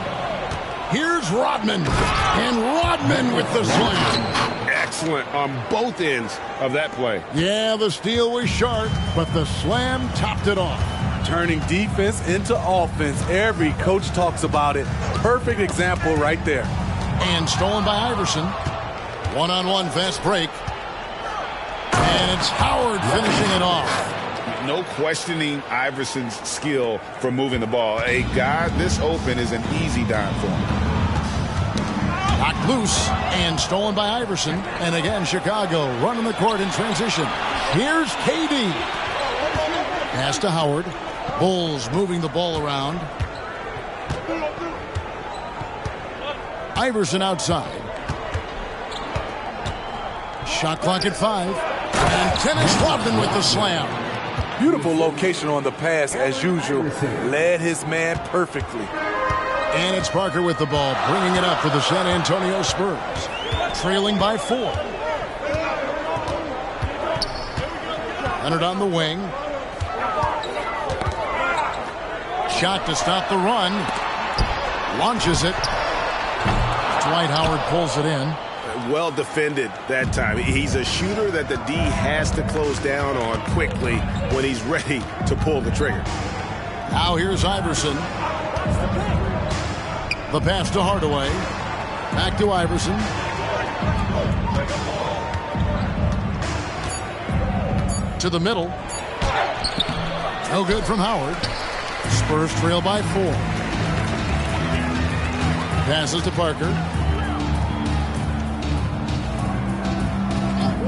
B: Here's Rodman. And Rodman with the slam.
F: Excellent on both ends of that play.
B: Yeah, the steal was sharp, but the slam topped it off.
P: Turning defense into offense. Every coach talks about it. Perfect example right there.
B: And stolen by Iverson. One-on-one fast break. And it's Howard finishing it off.
F: No questioning Iverson's skill for moving the ball. A guy this open is an easy dime for him.
B: Knocked loose and stolen by Iverson. And again, Chicago running the court in transition. Here's KD. Pass to Howard. Bulls moving the ball around. Iverson outside. Shot clock at 5. And Dennis Rodman with the slam.
P: Beautiful location on the pass as usual. Led his man perfectly.
B: And it's Parker with the ball, bringing it up for the San Antonio Spurs. Trailing by 4. Leonard on the wing. Shot to stop the run. Launches it. Dwight Howard pulls it in.
F: Well defended that time. He's a shooter that the D has to close down on quickly when he's ready to pull the trigger.
B: Now here's Iverson. The pass to Hardaway. Back to Iverson. To the middle. No good from Howard. Spurs trail by 4. Passes to Parker.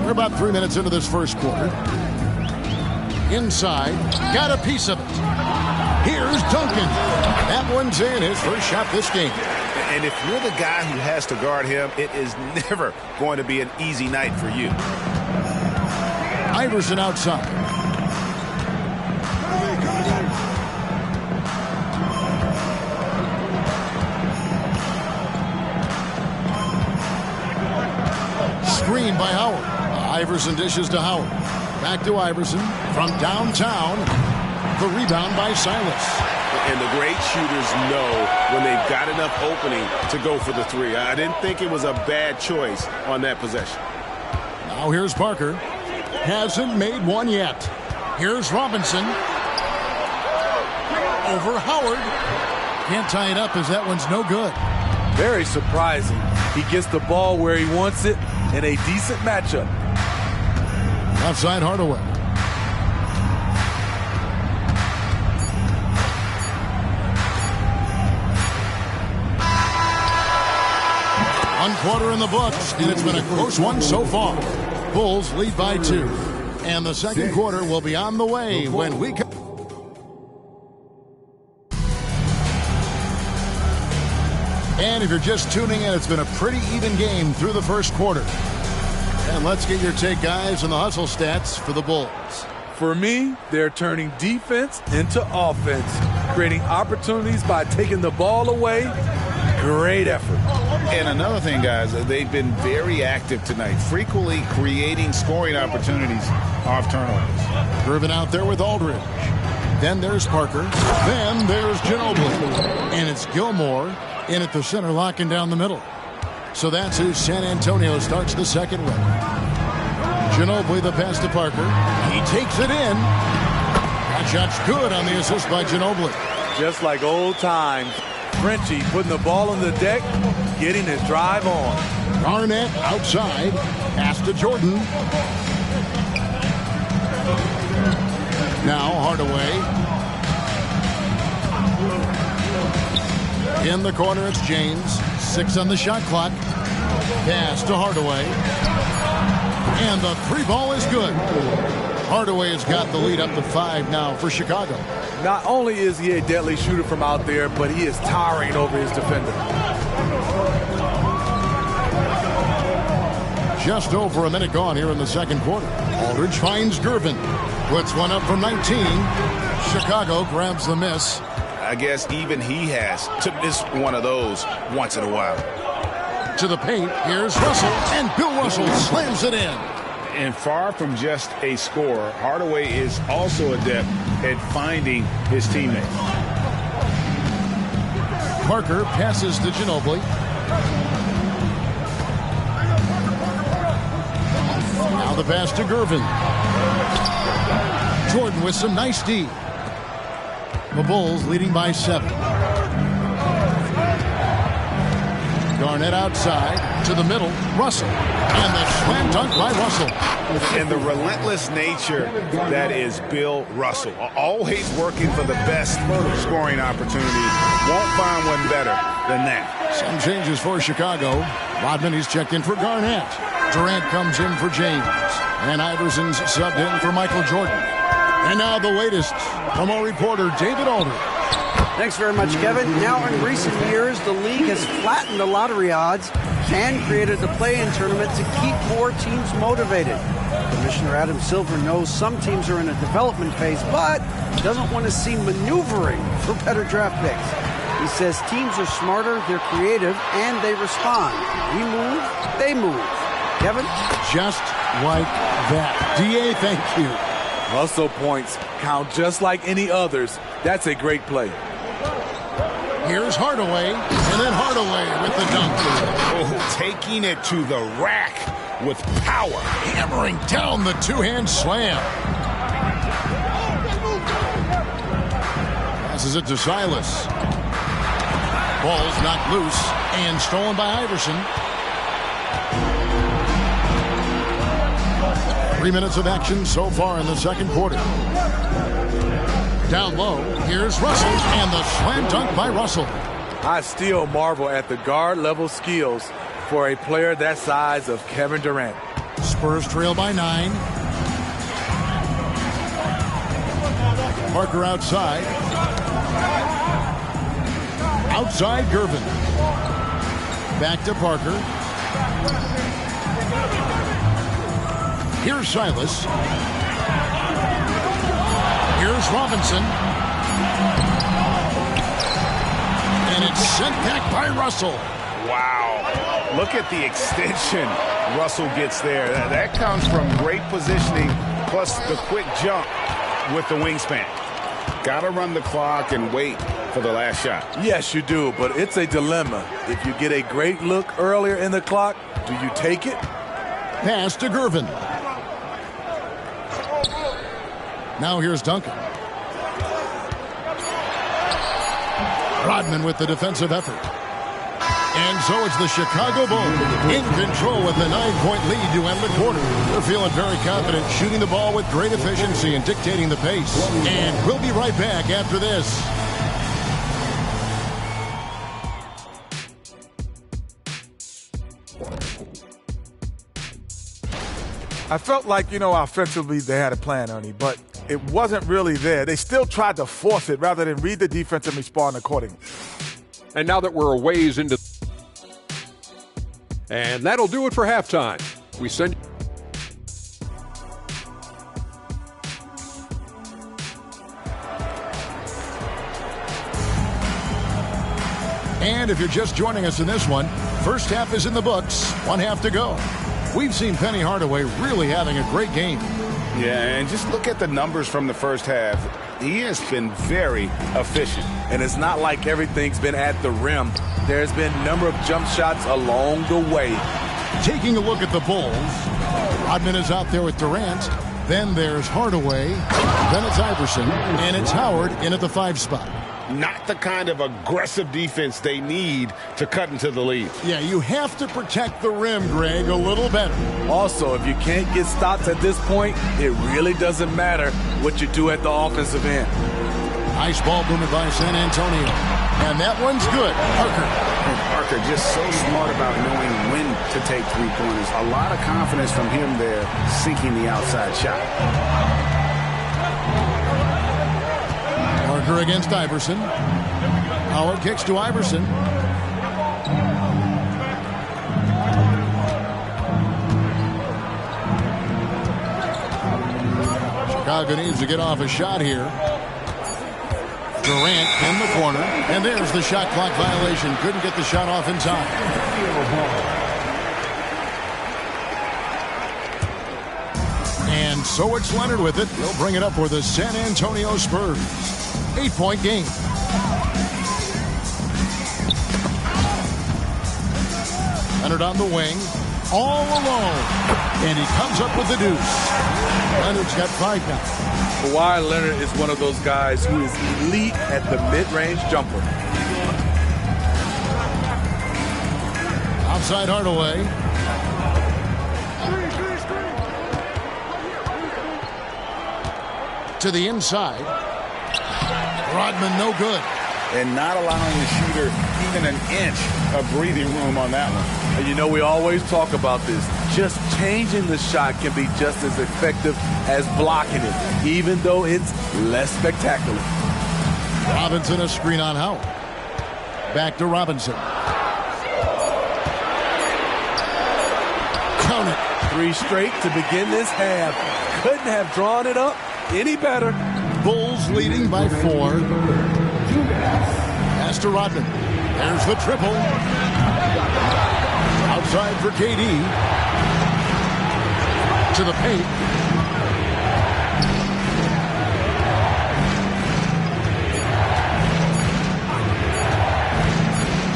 B: We're about 3 minutes into this first quarter. Inside. Got a piece of it. Here's Duncan. That one's in, his first shot this game.
F: And if you're the guy who has to guard him, it is never going to be an easy night for you.
B: Iverson outside. Screen by Howard. Iverson dishes to Howard. Back to Iverson from downtown. The rebound by Silas.
F: And the great shooters know when they've got enough opening to go for the 3. I didn't think it was a bad choice on that possession.
B: Now here's Parker. Hasn't made one yet. Here's Robinson. Over Howard. Can't tie it up as that one's no good.
P: Very surprising. He gets the ball where he wants it in a decent matchup.
B: Outside Hardaway. One quarter in the books, and it's been a close one so far. Bulls lead by 2. And the second quarter will be on the way when we come. And if you're just tuning in, it's been a pretty even game through the first quarter. And let's get your take, guys, on the hustle stats for the Bulls.
P: For me, they're turning defense into offense, creating opportunities by taking the ball away. Great effort.
F: And another thing, guys, they've been very active tonight, frequently creating scoring opportunities off turnovers.
B: Driven out there with Aldridge. Then there's Parker. Then there's Ginobili. And it's Gilmore in at the center, locking down the middle. So that's who San Antonio starts the second with. Ginobili, the pass to Parker. He takes it in. That shot's good on the assist by Ginobili.
P: just like old times. Frenchie putting the ball on the deck, getting his drive on.
B: Garnett outside. Pass to Jordan. Now Hardaway. In the corner, it's James. 6 on the shot clock. Pass to Hardaway. And the 3-ball is good. Hardaway has got the lead up to 5 now for Chicago.
P: Not only is he a deadly shooter from out there, but he is towering over his defender.
B: Just over a minute gone here in the second quarter. Aldridge finds Gervin. Puts one up from 19. Chicago grabs the miss.
D: I guess even he has to miss one of those once in a while.
B: To the paint, here's Russell, and Bill Russell slams it in.
D: And far from just a scorer, Hardaway is also adept at finding his teammates.
B: Parker passes to Ginobili. Now the pass to Gervin. Jordan with some nice D. The Bulls leading by 7. Garnett outside to the middle. Russell. And the slam dunk by Russell.
D: And the relentless nature that is Bill Russell. Always working for the best scoring opportunity. Won't find one better than that.
B: Some changes for Chicago. Rodman, he's checked in for Garnett. Durant comes in for James. And Iverson's subbed in for Michael Jordan. And now the latest from our reporter, David Aldridge.
E: Thanks very much, Kevin. Now, in recent years, the league has flattened the lottery odds and created the play-in tournament to keep more teams motivated. Commissioner Adam Silver knows some teams are in a development phase, but doesn't want to see maneuvering for better draft picks. He says teams are smarter, they're creative, and they respond. We move, they move. Kevin?
B: Just like that. D.A., thank you.
P: Russell points count just like any others. That's a great play.
B: Here's Hardaway, and then Hardaway with the dunk.
D: Oh, taking it to the rack with power.
B: Hammering down the two-hand slam. Passes it to Silas. Ball's knocked loose and stolen by Iverson. 3 minutes of action so far in the second quarter. Down low, here's Russell, and the slam dunk by Russell.
P: I still marvel at the guard level skills for a player that size of Kevin Durant.
B: Spurs trail by 9. Parker outside. Outside Gervin. Back to Parker. Here's Silas. Here's Robinson. And it's sent back by Russell.
D: Wow. Look at the extension Russell gets there. That comes from great positioning, plus the quick jump with the wingspan. Got to run the clock and wait for the last shot.
P: Yes, you do, but it's a dilemma. If you get a great look earlier in the clock, do you take it?
B: Pass to Gervin. Now here's Duncan. Rodman with the defensive effort. And so it's the Chicago Bulls in control with a 9-point lead to end the quarter. They're feeling very confident, shooting the ball with great efficiency and dictating the pace. And we'll be right back after this.
Q: I felt like, offensively they had a plan, Ernie, but it wasn't really there. They still tried to force it rather than read the defense and respond accordingly.
G: And now that we're a ways into... And that'll do it for halftime. We send...
B: And if you're just joining us in this one, first half is in the books, 1 half to go. We've seen Penny Hardaway really having a great game.
D: Yeah, and just look at the numbers from the first half. He has been very efficient.
P: And it's not like everything's been at the rim. There's been a number of jump shots along the way.
B: Taking a look at the Bulls, Rodman is out there with Durant. Then there's Hardaway. Then it's Iverson. And it's Howard in at the 5 spot.
D: not the kind of aggressive defense they need to cut into the lead.
B: Yeah, you have to protect the rim, Greg, a little better.
P: Also, if you can't get stops at this point, it really doesn't matter what you do at the offensive end.
B: Nice ball movement by San Antonio. And that one's good. Parker.
F: And Parker just so smart about knowing when to take three-pointers. A lot of confidence from him there, sinking the outside shot.
B: Parker against Iverson. Howard kicks to Iverson. Chicago needs to get off a shot here. Durant in the corner, and there's the shot clock violation. Couldn't get the shot off in time. And so it's Leonard with it. He'll bring it up for the San Antonio Spurs. 8-point game. Leonard on the wing, all alone, and he comes up with the deuce. Leonard's got 5 now.
P: Kawhi Leonard is one of those guys who is elite at the mid-range jumper.
B: Outside Hardaway. To the inside. Rodman no good.
D: And not allowing the shooter even an inch of breathing room on that one.
P: And you know, we always talk about this. Just changing the shot can be just as effective as blocking it, even though it's less spectacular.
B: Robinson a screen on Howard. Back to Robinson. Count it.
P: 3 straight to begin this half. Couldn't have drawn it up any better.
B: Bulls leading by 4. Pass to Rodman. There's the triple. Outside for KD. To the paint.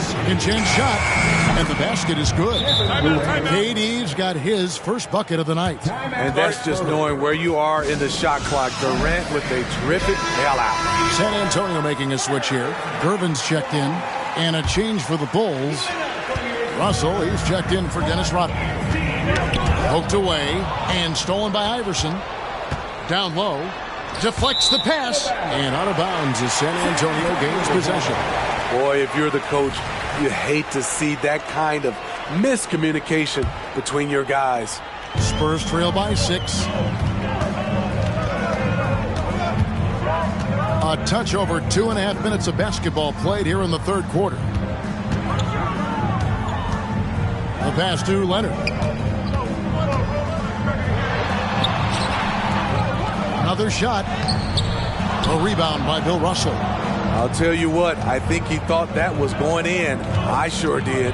B: Second chance shot. And the basket is good. KD's got his first bucket of the night.
P: And that's just knowing where you are in the shot clock. Durant with a terrific bailout.
B: San Antonio making a switch here. Gervin's checked in. And a change for the Bulls. Russell, he's checked in for Dennis Rodman. Poked away and stolen by Iverson. Down low. Deflects the pass. And out of bounds as San Antonio gains possession.
P: Boy, if you're the coach, you hate to see that kind of miscommunication between your guys.
B: Spurs trail by 6. A touch over 2.5 minutes of basketball played here in the third quarter. The pass to Leonard. Another shot. A rebound by Bill Russell.
P: I'll tell you what, I think he thought that was going in. I sure did.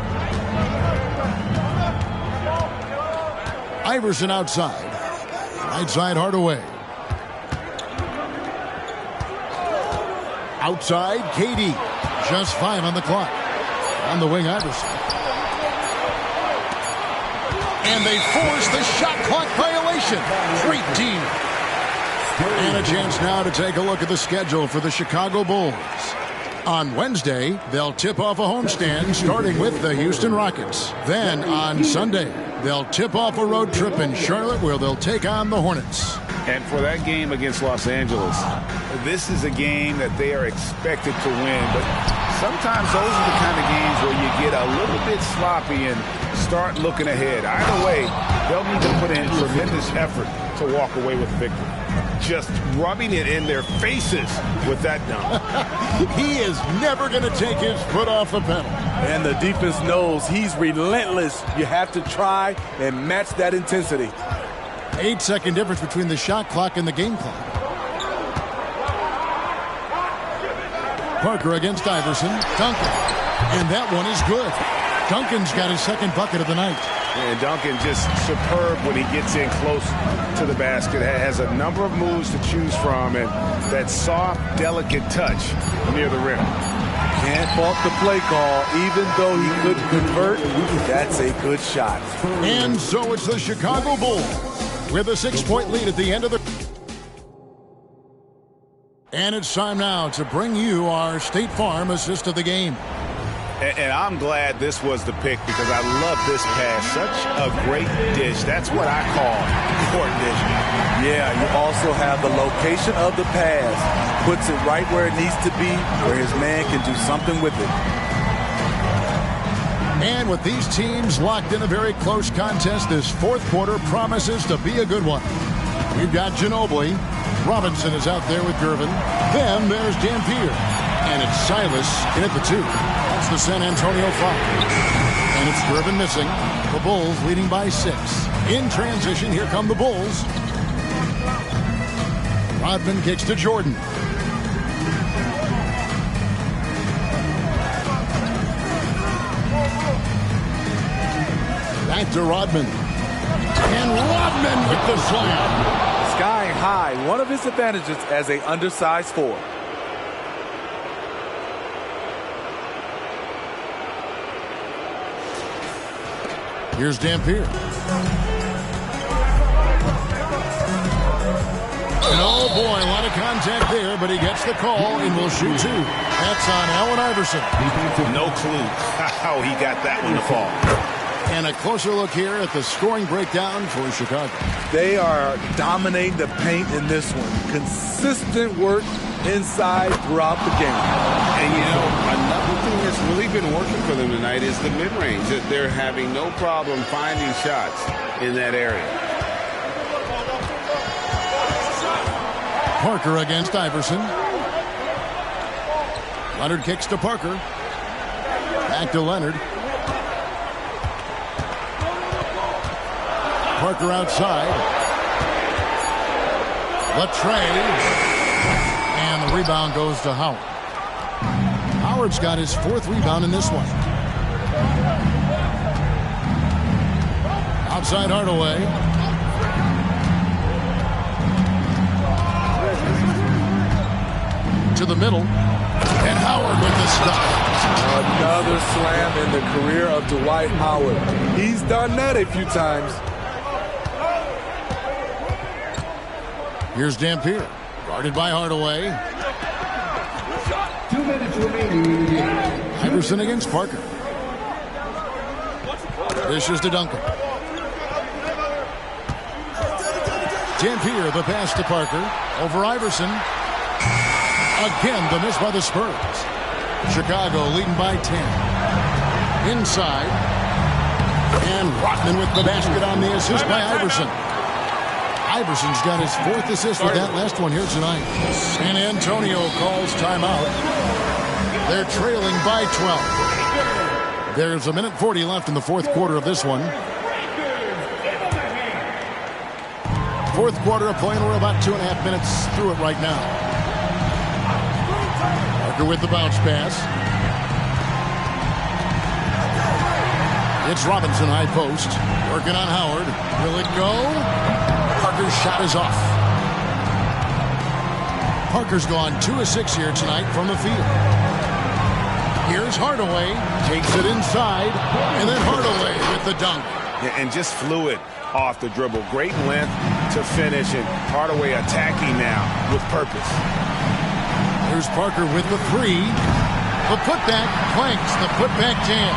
B: Iverson outside. Right side Hardaway. Outside KD. Just 5 on the clock. On the wing Iverson. And they force the shot clock violation. Great team. And a chance now to take a look at the schedule for the Chicago Bulls. On Wednesday, they'll tip off a homestand starting with the Houston Rockets. Then on Sunday, they'll tip off a road trip in Charlotte where they'll take on the Hornets.
D: And for that game against Los Angeles, this is a game that they are expected to win. But sometimes those are the kind of games where you get a little bit sloppy and start looking ahead. Either way, they'll need to put in tremendous effort to walk away with victory. Just rubbing it in their faces with that dunk.
B: He is never going to take his foot off the pedal.
P: And the defense knows he's relentless. You have to try and match that intensity.
B: 8-second difference between the shot clock and the game clock. Parker against Iverson. Duncan. And that one is good. Duncan's got his second bucket of the night.
D: And Duncan just superb when he gets in close to the basket. Has a number of moves to choose from, and that soft, delicate touch near the rim.
P: Can't fault the play call. Even though he couldn't convert, that's a good shot.
B: And so it's the Chicago Bulls with a 6-point lead at the end of the... And it's time now to bring you our State Farm assist of the game.
D: And I'm glad this was the pick because I love this pass. Such a great dish. That's what I call court dish.
P: Yeah, you also have the location of the pass. Puts it right where it needs to be, where his man can do something with it.
B: And with these teams locked in a very close contest, this fourth quarter promises to be a good one. We've got Ginobili. Robinson is out there with Gervin. Then there's Dampier. And it's Silas in at the 2. That's the San Antonio Fox. And it's Gervin missing. The Bulls leading by 6. In transition, here come the Bulls. Rodman kicks to Jordan. Back to Rodman. And Rodman with the slam.
P: Skying high, one of his advantages as an undersized forward.
B: Here's Dampier. And oh boy, a lot of contact there, but he gets the call and will shoot 2. That's on Allen Iverson.
D: No clue how he got that one to fall.
B: And a closer look here at the scoring breakdown for Chicago.
P: They are dominating the paint in this one. Consistent work inside throughout the game.
F: And, you know, another thing that's really been working for them tonight is the mid-range. That they're having no problem finding shots in that area.
B: Parker against Iverson. Leonard kicks to Parker. Back to Leonard. Parker outside. Latrey. And the rebound goes to Howard. Howard's got his 4th rebound in this one. Outside Hardaway. To the middle. And Howard with the stop.
P: Another slam in the career of Dwight Howard. He's done that a few times.
B: Here's Dampier. Guarded by Hardaway.
N: 2 minutes remaining.
B: Iverson against Parker. Dishes to Duncan. Dampier, the pass to Parker. Over Iverson. Again, the miss by the Spurs. Chicago leading by 10. Inside. And Rodman with the basket on the assist by Iverson. Iverson's got his 4th assist with that last one here tonight. San Antonio calls timeout. They're trailing by 12. There's 1:40 left in the fourth quarter of this one. Fourth quarter of play, and we're about 2.5 minutes through it right now. Parker with the bounce pass. It's Robinson high post. Working on Howard. Will it go? Parker's shot is off. Parker's gone 2 of 6 here tonight from the field. Here's Hardaway. Takes it inside. And then Hardaway with the dunk.
D: And just fluid off the dribble. Great length to finish. And Hardaway attacking now with purpose.
B: Here's Parker with the 3. The putback planks. The putback jam.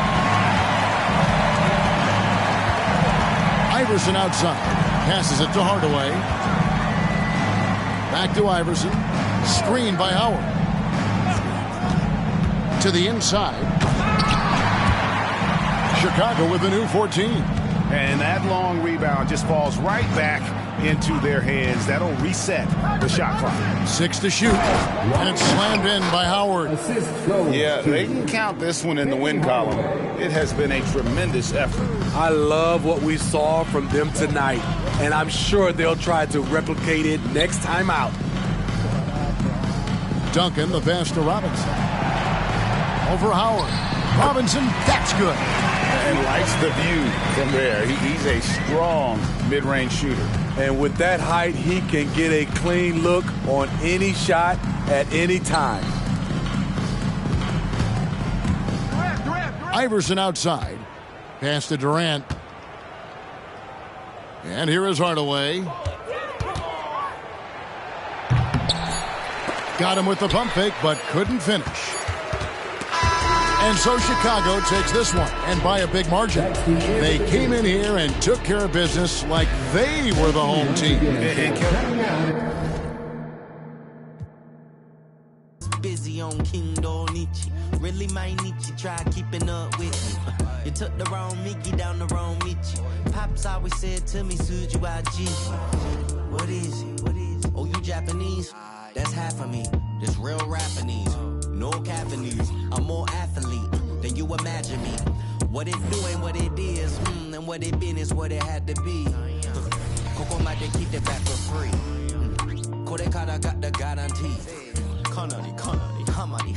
B: Iverson outside. Passes it to Hardaway. Back to Iverson. Screen by Howard. To the inside. Chicago with a new 14.
D: And that long rebound just falls right back into their hands. That'll reset the shot clock.
B: 6 to shoot. And it's slammed in by Howard.
F: Yeah, they can count this one in the win column. It has been a tremendous effort.
P: I love what we saw from them tonight, and I'm sure they'll try to replicate it next time out.
B: Duncan, the pass to Robinson. Over Howard. Robinson, that's good.
F: And likes the view from there. He's a strong mid-range shooter.
P: And with that height, he can get a clean look on any shot at any time.
B: Iverson outside. Pass to Durant. And here is Hardaway. Got him with the pump fake, but couldn't finish. And so Chicago takes this one, and by a big margin. They came in here and took care of business like they were the home team.
R: Busy on King Donichi. Really might need you try keeping up with me. You took the wrong Mickey down the wrong Michi. Pops always said to me, Suju Aji. What is it? Oh, you Japanese? That's half of me. This real Japanese. No Japanese. I'm more athlete than you imagine me. What it do ain't what it is, and what it been is what it had to be. Coco might keep it back for free. Korekara got the guarantee. Kanari, hamari,